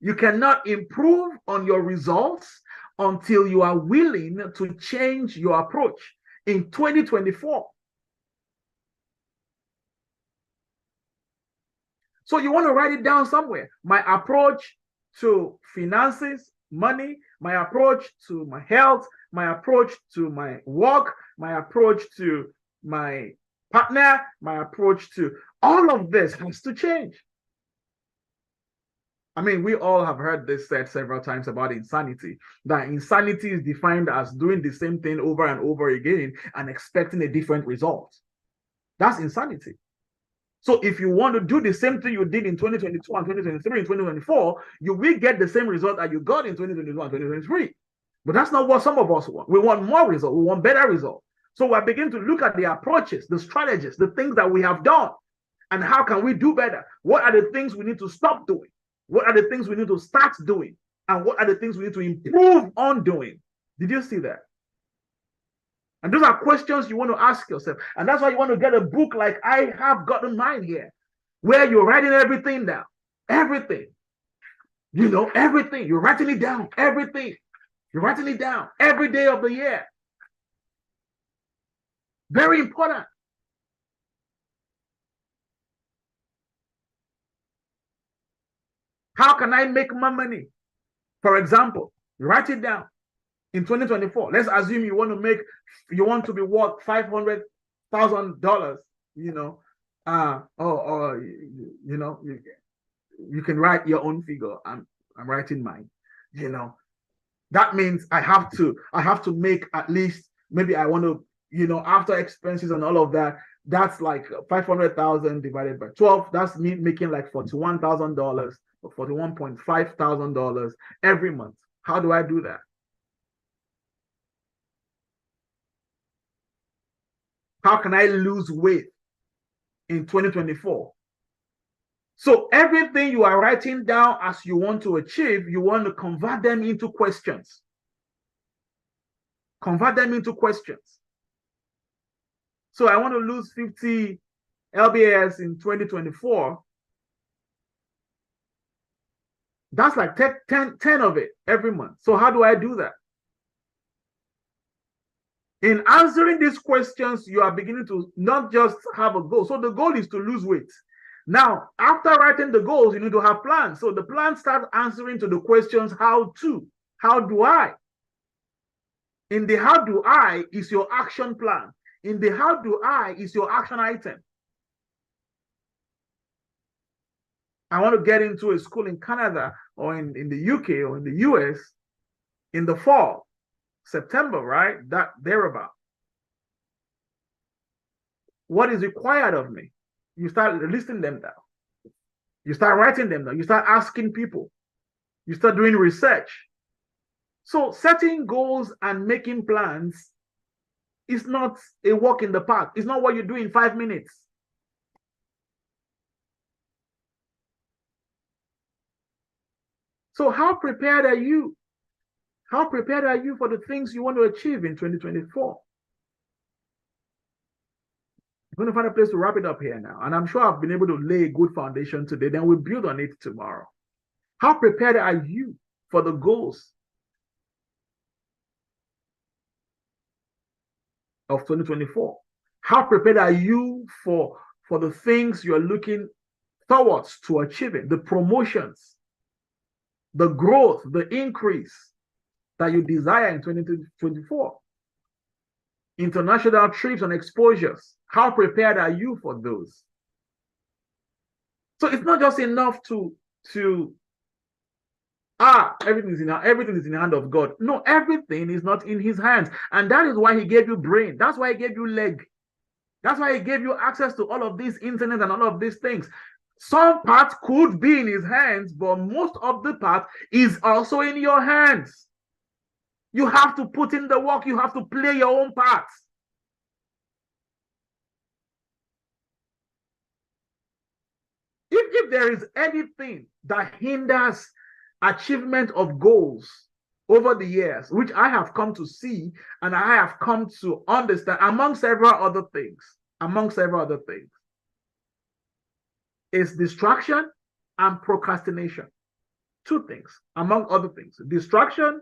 You cannot improve on your results until you are willing to change your approach in 2024. So you want to write it down somewhere. My approach to finances, money, my approach to my health, my approach to my work, my approach to my partner, my approach to all of this has to change. I mean, we all have heard this said several times about insanity, that insanity is defined as doing the same thing over and over again and expecting a different result. That's insanity. So if you want to do the same thing you did in 2022 and 2023 and 2024, you will get the same result that you got in 2022 and 2023. But that's not what some of us want. We want more results. We want better results. So we're beginning to look at the approaches, the strategies, the things that we have done, and how can we do better? What are the things we need to stop doing? What are the things we need to start doing? And what are the things we need to improve on doing? Did you see that? And those are questions you want to ask yourself. And that's why you want to get a book like I have gotten mine here, where you're writing everything down. Everything. You know, everything. You're writing it down. Everything. You're writing it down every day of the year. Very important. How can I make more money? For example, write it down. In 2024, let's assume you want to be worth $500,000, you know, or you know, you can write your own figure. I'm writing mine, you know. That means I have to make at least, maybe I want to, you know, after expenses and all of that, that's like 500,000 divided by 12. That's me making like $41,000 or $41.5 thousand every month. How do I do that? How can I lose weight in 2024? So everything you are writing down as you want to achieve, you want to convert them into questions. Convert them into questions. So I want to lose 50 lbs in 2024. That's like 10 of it every month. So how do I do that? In answering these questions, you are beginning to not just have a goal. So the goal is to lose weight. Now, after writing the goals, you need to have plans. So the plan starts answering to the questions, how to, how do I? In the how do I is your action plan. In the how do I is your action item. I want to get into a school in Canada or in the UK or in the US in the fall. September, right? That thereabout. What is required of me? You start listing them down. You start writing them down. You start asking people. You start doing research. So setting goals and making plans is not a walk in the park. It's not what you do in 5 minutes. So how prepared are you? How prepared are you for the things you want to achieve in 2024? I'm going to find a place to wrap it up here now. And I'm sure I've been able to lay a good foundation today. Then we'll build on it tomorrow. How prepared are you for the goals of 2024? How prepared are you for the things you're looking towards to achieving, the promotions, the growth, the increase that you desire in 2024? International trips and exposures. How prepared are you for those? So it's not just enough to everything is in the hand of God. No, everything is not in his hands. And that is why he gave you brain. That's why he gave you leg. That's why he gave you access to all of these internet and all of these things. Some parts could be in his hands, but most of the part is also in your hands. You have to put in the work. You have to play your own parts. If there is anything that hinders achievement of goals over the years, which I have come to see and I have come to understand, among several other things, is distraction and procrastination. Two things, among other things: distraction,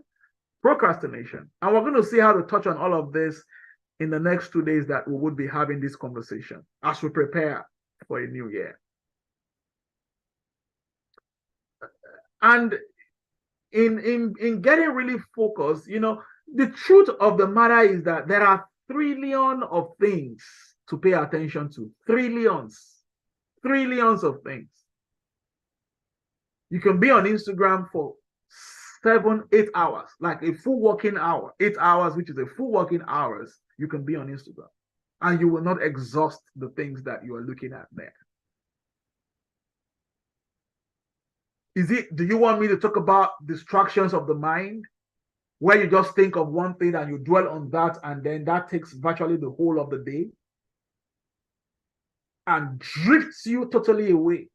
procrastination. And we're going to see how to touch on all of this in the next 2 days that we would be having this conversation as we prepare for a new year. And in getting really focused, the truth of the matter is that there are trillions of things to pay attention to. Trillions of things. You can be on Instagram for 7-8 hours, like a full working hour, 8 hours, which is a full working hours. You can be on Instagram and you will not exhaust the things that you are looking at there. Do you want me to talk about distractions of the mind, where you just think of one thing and you dwell on that, and then that takes virtually the whole of the day and drifts you totally away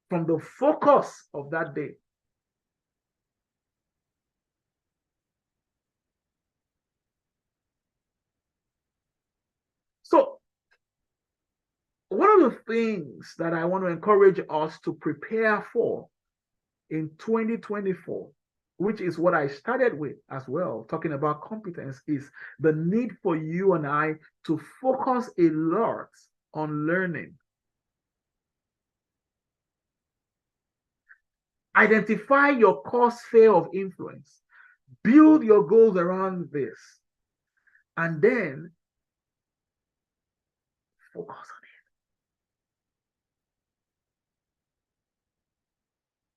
from the focus of that day? So one of the things that I want to encourage us to prepare for in 2024, which is what I started with as well, talking about competence, is the need for you and I to focus a lot on learning. Identify your core sphere of influence. Build your goals around this. And then focus on it.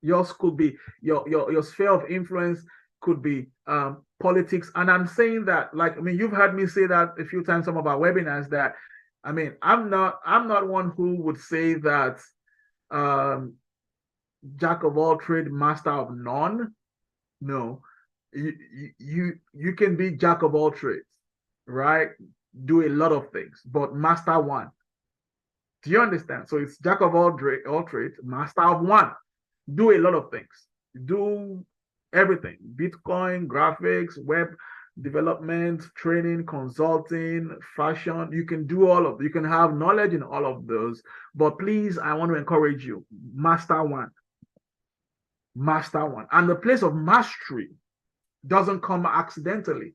Yours could be your sphere of influence could be politics. And I'm saying that, you've heard me say that a few times, some of our webinars, that I'm not one who would say that jack of all trades, master of none. No, you can be jack of all trades, right? Do a lot of things, but master one. Do you understand? So it's jack of all trades, master of one. Do a lot of things. Do everything. Bitcoin, graphics, web development, training, consulting, fashion. You can do all of them. You can have knowledge in all of those. But please, I want to encourage you. Master one. Master one. And the place of mastery doesn't come accidentally.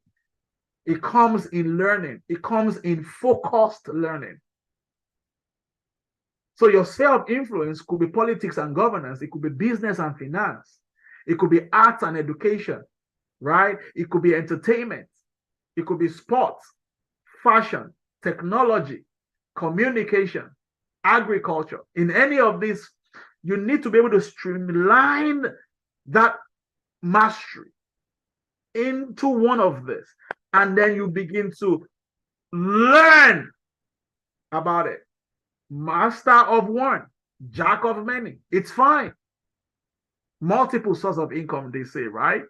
It comes in learning. It comes in focused learning. So your sphere of influence could be politics and governance. It could be business and finance. It could be arts and education, right? It could be entertainment. It could be sports, fashion, technology, communication, agriculture. In any of these, you need to be able to streamline that mastery into one of this. And then you begin to learn about it. Master of one, jack of many. It's fine. Multiple sources of income, they say, right?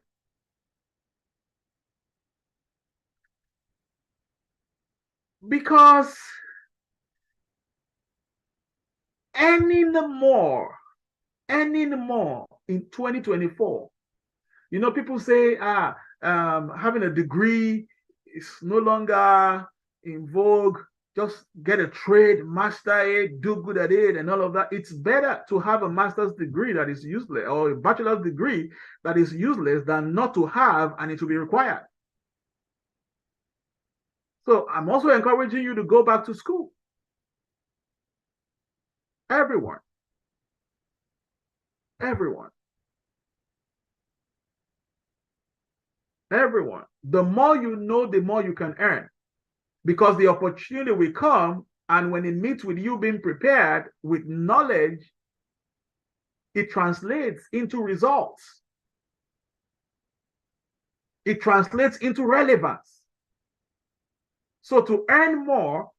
Because any more in 2024, people say having a degree is no longer in vogue. Just get a trade, master it, do good at it, and all of that. It's better to have a master's degree that is useless, or a bachelor's degree that is useless, than not to have and it will be required. So I'm also encouraging you to go back to school. Everyone. The more you know, the more you can earn. Because the opportunity will come, and when it meets with you being prepared with knowledge, it translates into results. It translates into relevance. So to earn more,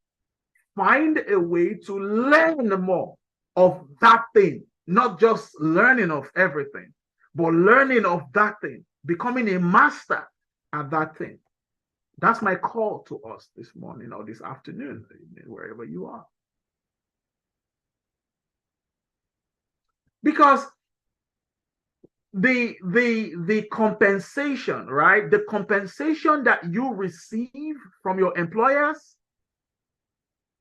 find a way to learn more of that thing, not just learning of everything, but learning of that thing, becoming a master at that thing. That's my call to us this morning or this afternoon, wherever you are. Because the compensation, right? The compensation that you receive from your employers,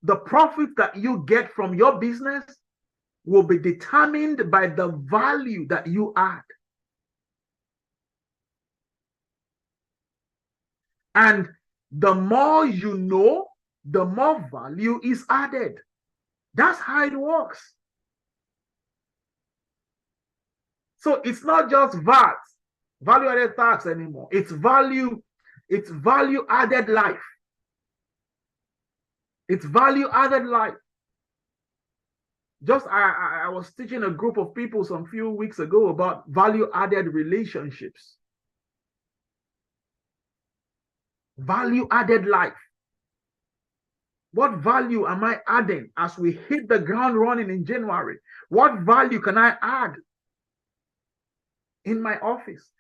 the profit that you get from your business will be determined by the value that you add. And the more you know, the more value is added. That's how it works. So it's not just VAT, value added tax anymore. It's value added life. It's value added life. Just I was teaching a group of people some few weeks ago about value added relationships. Value added life. What value am I adding as we hit the ground running in January? What value can I add in my office,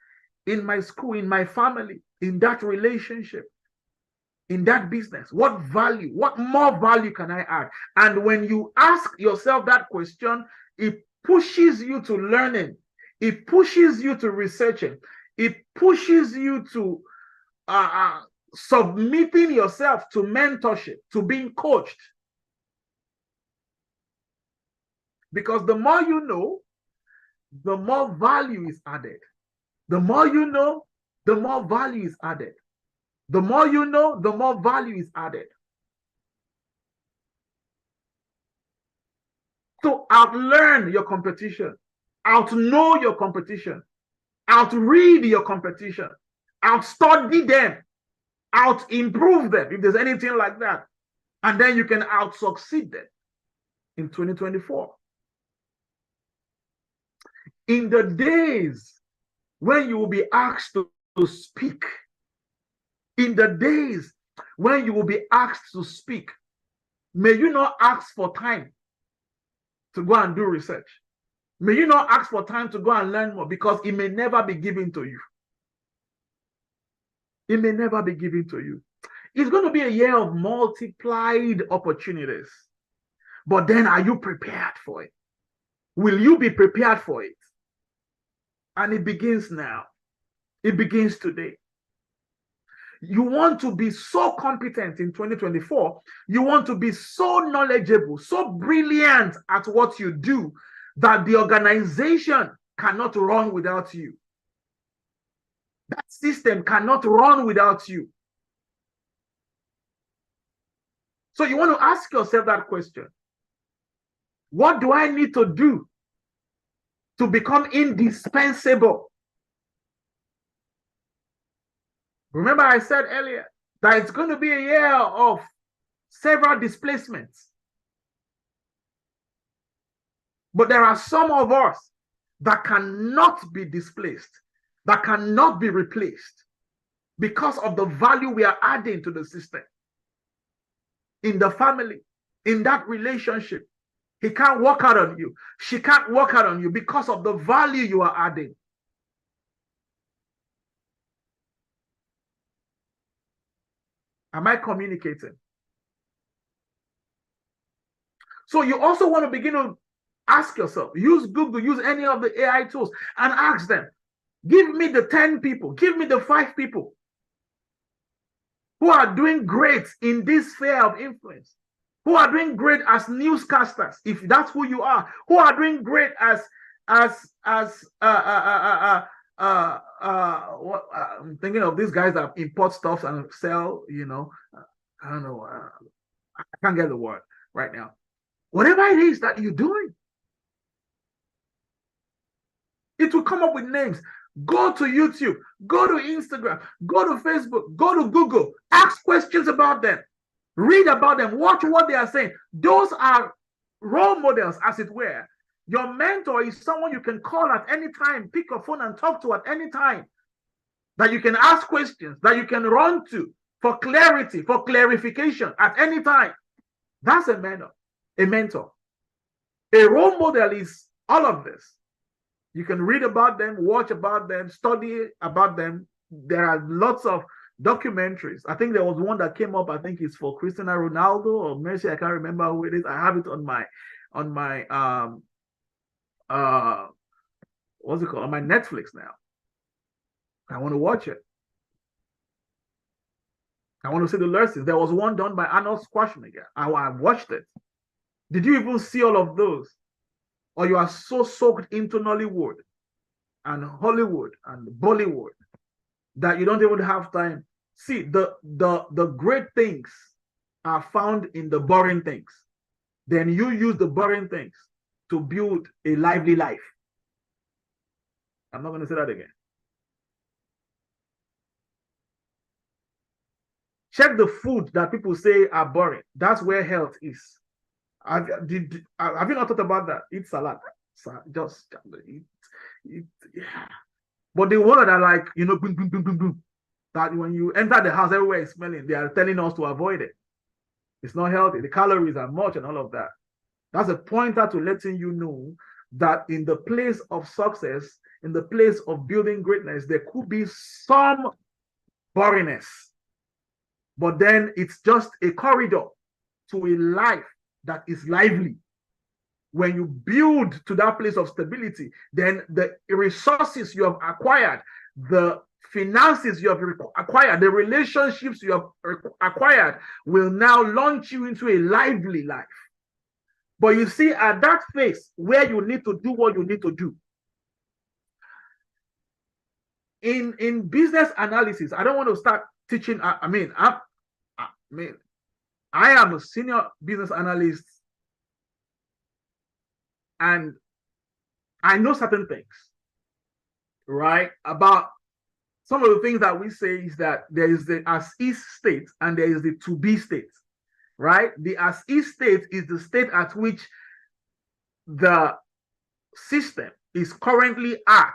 in my school, in my family, in that relationship, in that business? What value, what more value can I add? And when you ask yourself that question, it pushes you to learning. It pushes you to researching. It pushes you to submitting yourself to mentorship, to being coached. Because the more you know, the more value is added. The more you know, the more value is added. The more you know, the more value is added. So outlearn your competition, outknow your competition, outread your competition, outstudy them, out-improve them, if there's anything like that. And then you can out-succeed them in 2024. In the days when you will be asked to speak, in the days when you will be asked to speak, may you not ask for time to go and do research. May you not ask for time to go and learn more, because it may never be given to you. It may never be given to you. It's going to be a year of multiplied opportunities. But then, are you prepared for it? Will you be prepared for it? And it begins now. It begins today. You want to be so competent in 2024. You want to be so knowledgeable, so brilliant at what you do that the organization cannot run without you. That system cannot run without you. So you want to ask yourself that question. What do I need to do to become indispensable? Remember, I said earlier that it's going to be a year of several displacements. But there are some of us that cannot be displaced, that cannot be replaced because of the value we are adding to the system. In the family, in that relationship, he can't work out on you. She can't work out on you because of the value you are adding. Am I communicating? So you also want to begin to ask yourself, use Google, use any of the AI tools, and ask them, give me the 10 people, give me the 5 people who are doing great in this sphere of influence, who are doing great as newscasters, if that's who you are, who are doing great as I'm thinking of these guys that import stuff and sell, I don't know, I can't get the word right now. Whatever it is that you're doing, it will come up with names. Go to YouTube, go to Instagram, go to Facebook, go to Google, ask questions about them, read about them, watch what they are saying. Those are role models, as it were. Your mentor is someone you can call at any time, pick your phone and talk to at any time. that you can ask questions, that you can run to for clarity, for clarification at any time. That's a mentor. A mentor. A role model is all of this. You can read about them, watch about them, study about them. There are lots of documentaries. I think there was one that came up. I think it's for Cristiano Ronaldo or Messi. I can't remember who it is. I have it on my what's it called, on my Netflix now. I want to watch it. I want to see the lessons. There was one done by Arnold Schwarzenegger. I watched it. Did you even see all of those? Or you are so soaked into Nollywood and Hollywood and Bollywood that you don't even have time. See, the great things are found in the boring things. Then you use the boring things to build a lively life. I'm not going to say that again. Check the food that people say are boring. That's where health is. Have you not thought about that? Eat salad. Just eat. Yeah. But the one that are like, boom, boom, boom, boom, boom, that when you enter the house, everywhere is smelling. They are telling us to avoid it. It's not healthy. The calories are much and all of that. That's a pointer to letting you know that in the place of success, in the place of building greatness, there could be some boringness. But then it's just a corridor to a life that is lively. When you build to that place of stability, then the resources you have acquired, the finances you have acquired, the relationships you have acquired will now launch you into a lively life. But you see, at that phase where you need to do what you need to do, in business analysis, I don't want to start teaching. I am a senior business analyst, and I know certain things, right? About some of the things that we say is that there is the as-is state and there is the to-be state, right? The as-is state is the state at which the system is currently at.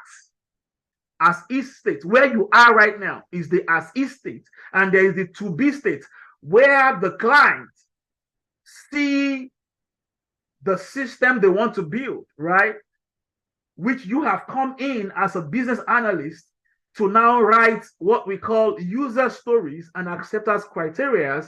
As-is state, where you are right now, is the as-is state, and there is the to-be state, where the client see the system they want to build, right? Which you have come in as a business analyst to now write what we call user stories and acceptance criteria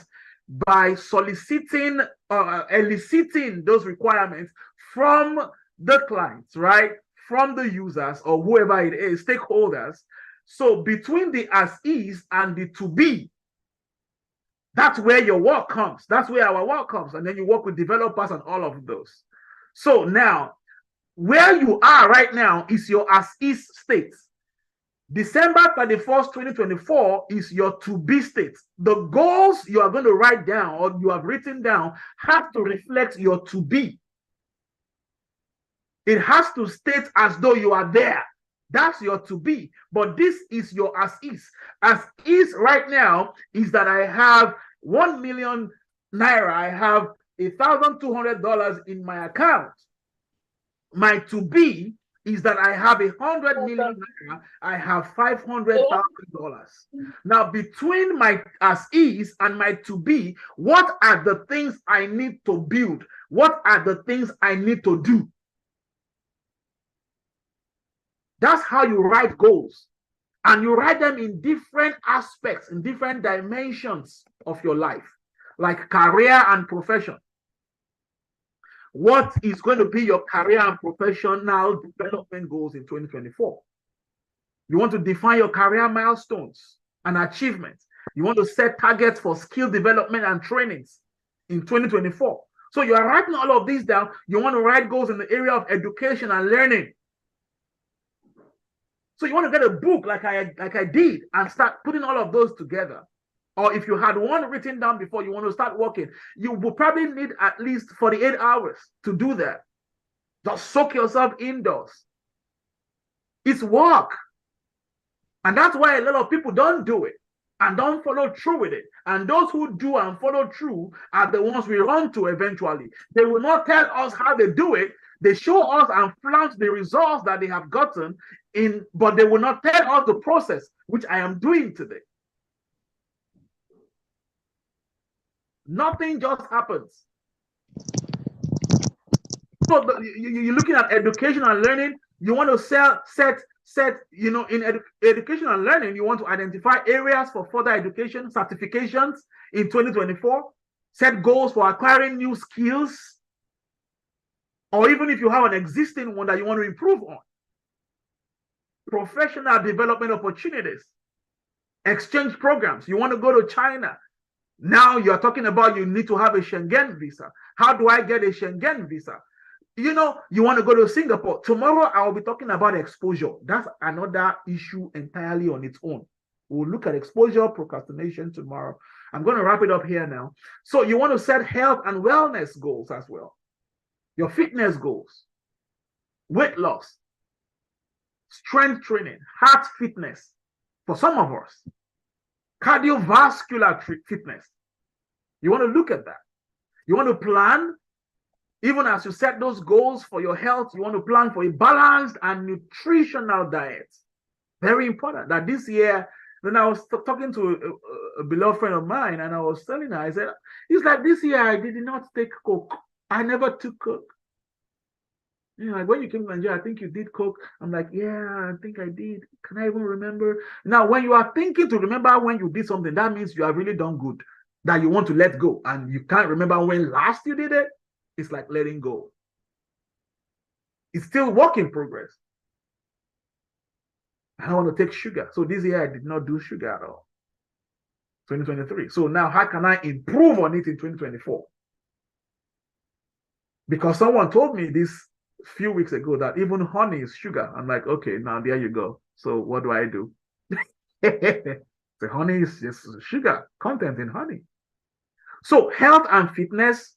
by soliciting or eliciting those requirements from the clients, right? From the users or whoever it is, stakeholders. So between the as-is and the to-be, that's where your work comes. That's where our work comes. And then you work with developers and all of those. So now, where you are right now is your as-is state. December 31st, 2024 is your to-be state. The goals you are going to write down or you have written down have to reflect your to-be. It has to state as though you are there. That's your to-be. But this is your as-is. As-is right now is that I have 1 million naira. I have $1,200 in my account. My to-be is that I have 100 million naira. I have $500,000. Now, between my as-is and my to-be, what are the things I need to build? What are the things I need to do? That's how you write goals. And you write them in different aspects, in different dimensions of your life, like career and profession. What is going to be your career and professional development goals in 2024? You want to define your career milestones and achievements. You want to set targets for skill development and trainings in 2024. So you are writing all of these down. You want to write goals in the area of education and learning. So you want to get a book like I did and start putting all of those together. Or if you had one written down before you want to start working, you will probably need at least 48 hours to do that. Just soak yourself indoors. It's work. And that's why a lot of people don't do it and don't follow through with it. And those who do and follow through are the ones we run to eventually. They will not tell us how they do it. They show us and flaunt the results that they have gotten in, but they will not tell us the process which I am doing today. Nothing just happens. So you're looking at education and learning. You want to set, in education and learning, you want to identify areas for further education, certifications in 2024, set goals for acquiring new skills, or even if you have an existing one that you want to improve on. Professional development opportunities, exchange programs. You want to go to China. Now you're talking about you need to have a Schengen visa. How do I get a Schengen visa? You want to go to Singapore. Tomorrow, I'll be talking about exposure. That's another issue entirely on its own. We'll look at exposure, procrastination tomorrow. I'm going to wrap it up here now. So you want to set health and wellness goals as well. Your fitness goals, weight loss, strength training, heart fitness for some of us, cardiovascular fitness. You want to look at that. You want to plan. Even as you set those goals for your health, you want to plan for a balanced and nutritional diet. Very important. That this year, when I was talking to a beloved friend of mine, and I was telling her, I said, it's like this year I did not take Coke. I never took Coke. Like when you came to Nigeria, I think you did Coke. I'm like, yeah, I think I did. Can I even remember? Now, when you are thinking to remember when you did something, that means you have really done good, that you want to let go, and you can't remember when last you did it. It's like letting go. It's still work in progress. I don't want to take sugar. So this year I did not do sugar at all. 2023. So now how can I improve on it in 2024? Because someone told me this a few weeks ago that even honey is sugar. I'm like, okay, now there you go. So what do I do? The honey is just sugar content in honey. So health and fitness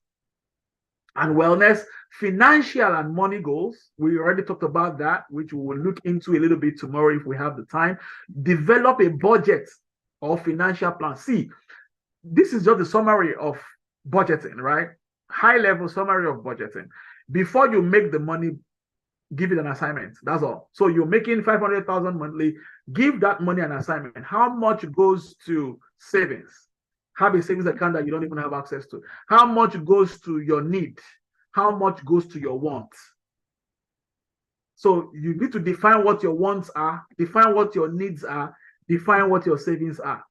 and wellness, financial and money goals. We already talked about that, which we will look into a little bit tomorrow if we have the time. Develop a budget or financial plan. See, this is just a summary of budgeting, right? High level summary of budgeting. Before you make the money, give it an assignment. That's all. So you're making 500,000 monthly. Give that money an assignment. How much goes to savings? Have a savings account that you don't even have access to. How much goes to your need? How much goes to your wants? So you need to define what your wants are, define what your needs are, define what your savings are.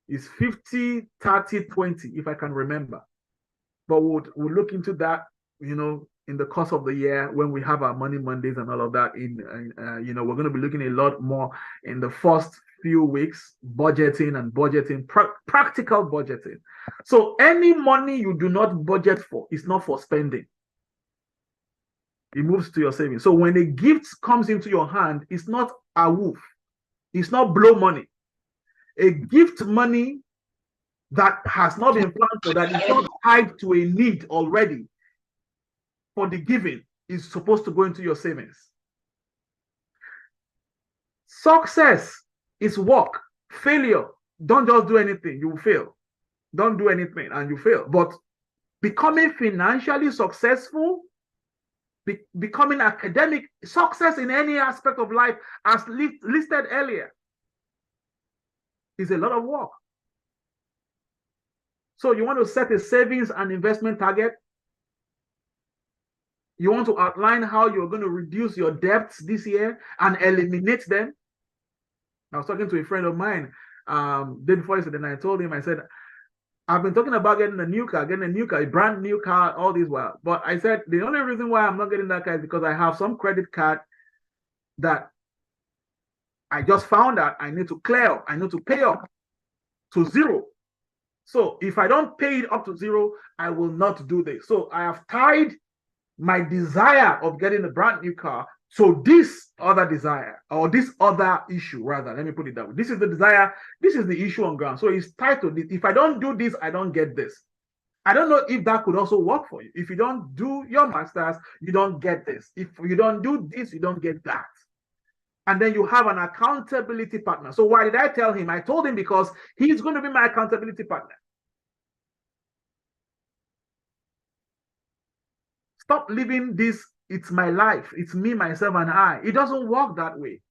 It's 50, 30, 20, if I can remember. But we'll look into that, in the course of the year when we have our Money Mondays and all of that. We're going to be looking a lot more in the first few weeks, budgeting, practical budgeting. So any money you do not budget for is not for spending. It moves to your savings. So when a gift comes into your hand, it's not a woof. It's not blow money. A gift money that has not been planned for, that is not tied to a need already for the giving, is supposed to go into your savings. Success is work. Failure, don't just do anything, you will fail. Don't do anything and you fail. But becoming financially successful, becoming academic success in any aspect of life, as listed earlier, is a lot of work. So you want to set a savings and investment target. You want to outline how you're going to reduce your debts this year and eliminate them. I was talking to a friend of mine day before yesterday, and I told him, I said, I've been talking about getting a new car, a brand new car, all this while. But I said, the only reason why I'm not getting that car is because I have some credit card that I just found out I need to clear up. I need to pay up to zero. So if I don't pay it up to zero, I will not do this. So I have tied my desire of getting a brand new car to this other desire, or this other issue, rather. Let me put it that way. This is the desire. This is the issue on ground. So it's tied to this. If I don't do this, I don't get this. I don't know if that could also work for you. If you don't do your master's, you don't get this. If you don't do this, you don't get that. And then you have an accountability partner. So why did I tell him? I told him because he's going to be my accountability partner. Stop living this it's my life, it's me, myself, and I. It doesn't work that way.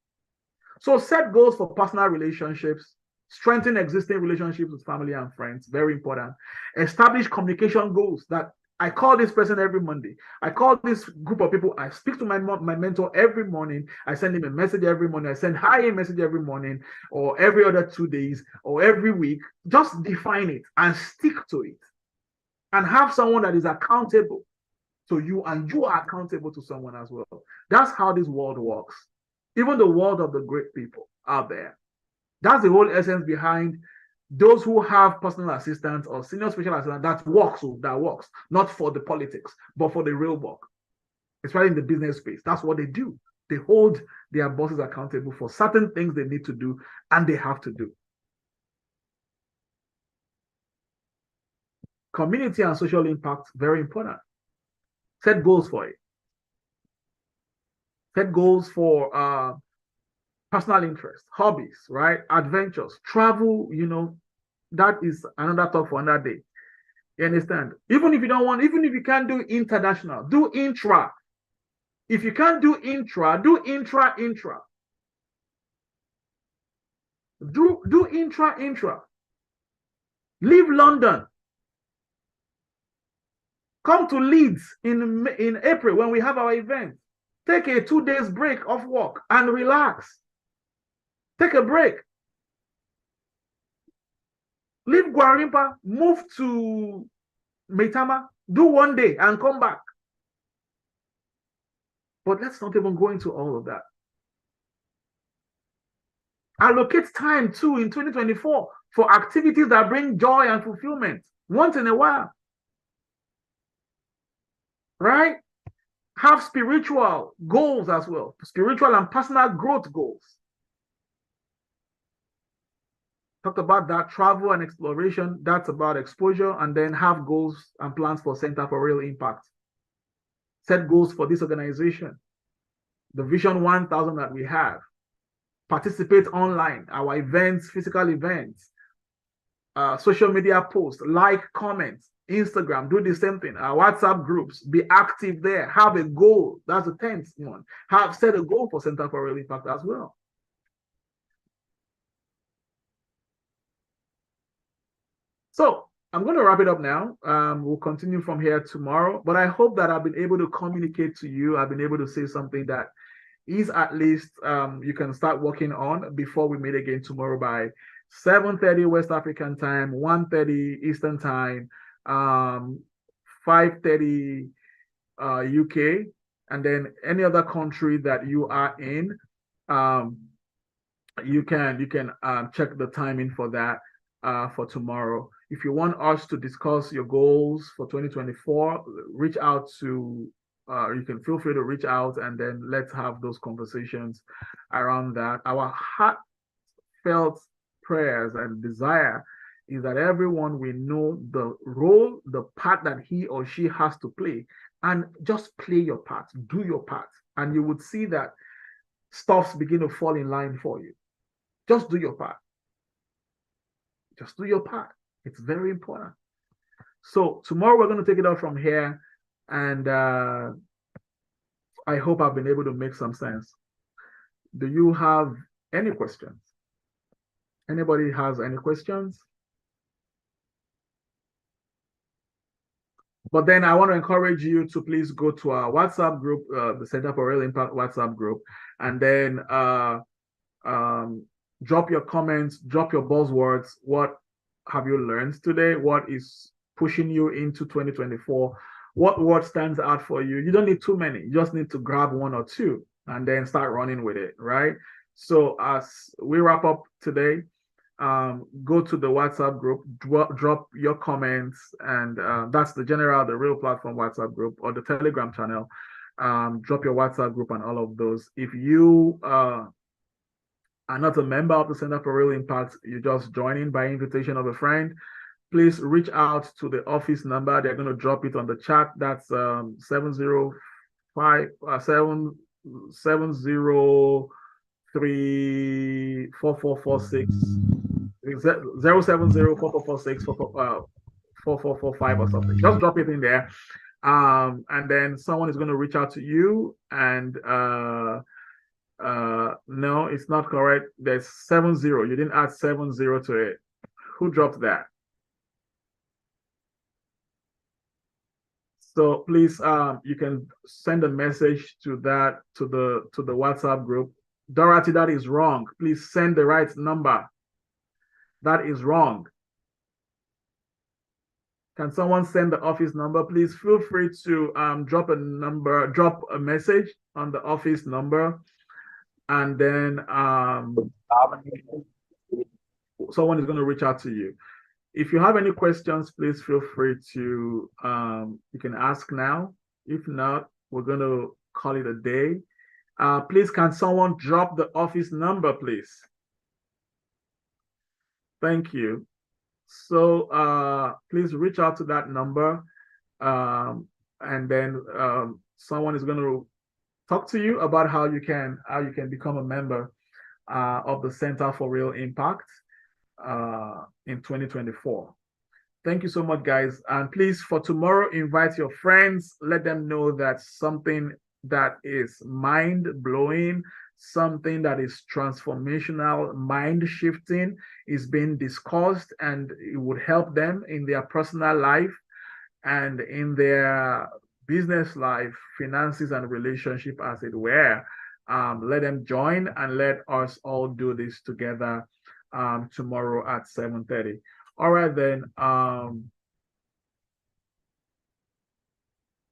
So set goals for personal relationships, strengthen existing relationships with family and friends, very important. Establish communication goals that I call this person every Monday. I call this group of people. I speak to my mentor every morning. I send him a message every morning. I send hi a message every morning or every other 2 days or every week. Just define it and stick to it. And have someone that is accountable to you and you are accountable to someone as well. That's how this world works. Even the world of the great people out there. That's the whole essence behind those who have personal assistants or senior special assistants that works, not for the politics, but for the real work, especially in the business space. That's what they do. They hold their bosses accountable for certain things they need to do and they have to do. Community and social impact, very important. Set goals for it. Set goals for personal interests, hobbies, right? Adventures, travel, that is another talk for another day. You understand? Even if you can't do international, do intra. If you can't do intra, do intra. Do intra. Leave London. Come to Leeds in April when we have our event. Take a 2 days break off work and relax. Take a break. Leave Gwarimpa, move to Maitama, do 1 day and come back. But let's not even go into all of that. Allocate time too in 2024 for activities that bring joy and fulfillment once in a while. Right? Have spiritual goals as well, spiritual and personal growth goals. Talked about that, travel and exploration, that's about exposure, and then have goals and plans for Center for Real Impact. Set goals for this organization, the Vision 1000 that we have. Participate online, our events, physical events, social media posts, like, comments, Instagram, do the same thing. Our WhatsApp groups, be active there. Have a goal. That's the 10th one. Set a goal for Center for Real Impact as well. So I'm going to wrap it up now. We'll continue from here tomorrow, but I hope that I've been able to communicate to you. I've been able to say something that is at least you can start working on before we meet again tomorrow by 7:30 West African time, 1:30 Eastern time, 5:30 UK, and then any other country that you are in, you can check the timing for that for tomorrow. If you want us to discuss your goals for 2024, reach out to, you can feel free to reach out and then let's have those conversations around that. Our heartfelt prayers and desire is that everyone will know the role, the part that he or she has to play, and just play your part, do your part, and you would see that stuffs begin to fall in line for you. Just do your part. Just do your part. It's very important. So tomorrow we're going to take it out from here, and I hope I've been able to make some sense. Do you have any questions? Anybody has any questions? But then I want to encourage you to please go to our WhatsApp group, the Center for Real Impact WhatsApp group, and then drop your comments, drop your buzzwords. What have you learned today? What is pushing you into 2024? What word stands out for you? You don't need too many. You just need to grab one or two and then start running with it, right? So as we wrap up today, go to the WhatsApp group, drop your comments, and that's the Real Platform WhatsApp group, or the Telegram channel. Drop your WhatsApp group and all of those. If you are not a member of the Center for Real Impact, you're just joining by invitation of a friend, please reach out to the office number. They're going to drop it on the chat. That's 703-4446 070-4446 4445 or something. Just drop it in there And then someone is going to reach out to you and no, it's not correct. There's 70. You didn't add 70 to it. Who dropped that? So please, you can send a message to that to the WhatsApp group. Dorothy, that is wrong. Please send the right number. That is wrong. Can someone send the office number? Please feel free to drop a message on the office number, and then someone is going to reach out to you. If you have any questions, please feel free to you can ask now. If not, we're going to call it a day. Please, can someone drop the office number, please? Thank you. So please reach out to that number, and then someone is going to talk to you about how you can become a member of the Center for Real Impact in 2024. Thank you so much, guys. And please, for tomorrow, invite your friends. Let them know that something that is mind-blowing, something that is transformational, mind-shifting is being discussed, and it would help them in their personal life and in their business life, finances, and relationship, as it were. Let them join and let us all do this together tomorrow at 7:30. All right, then.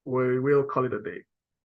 We will call it a day.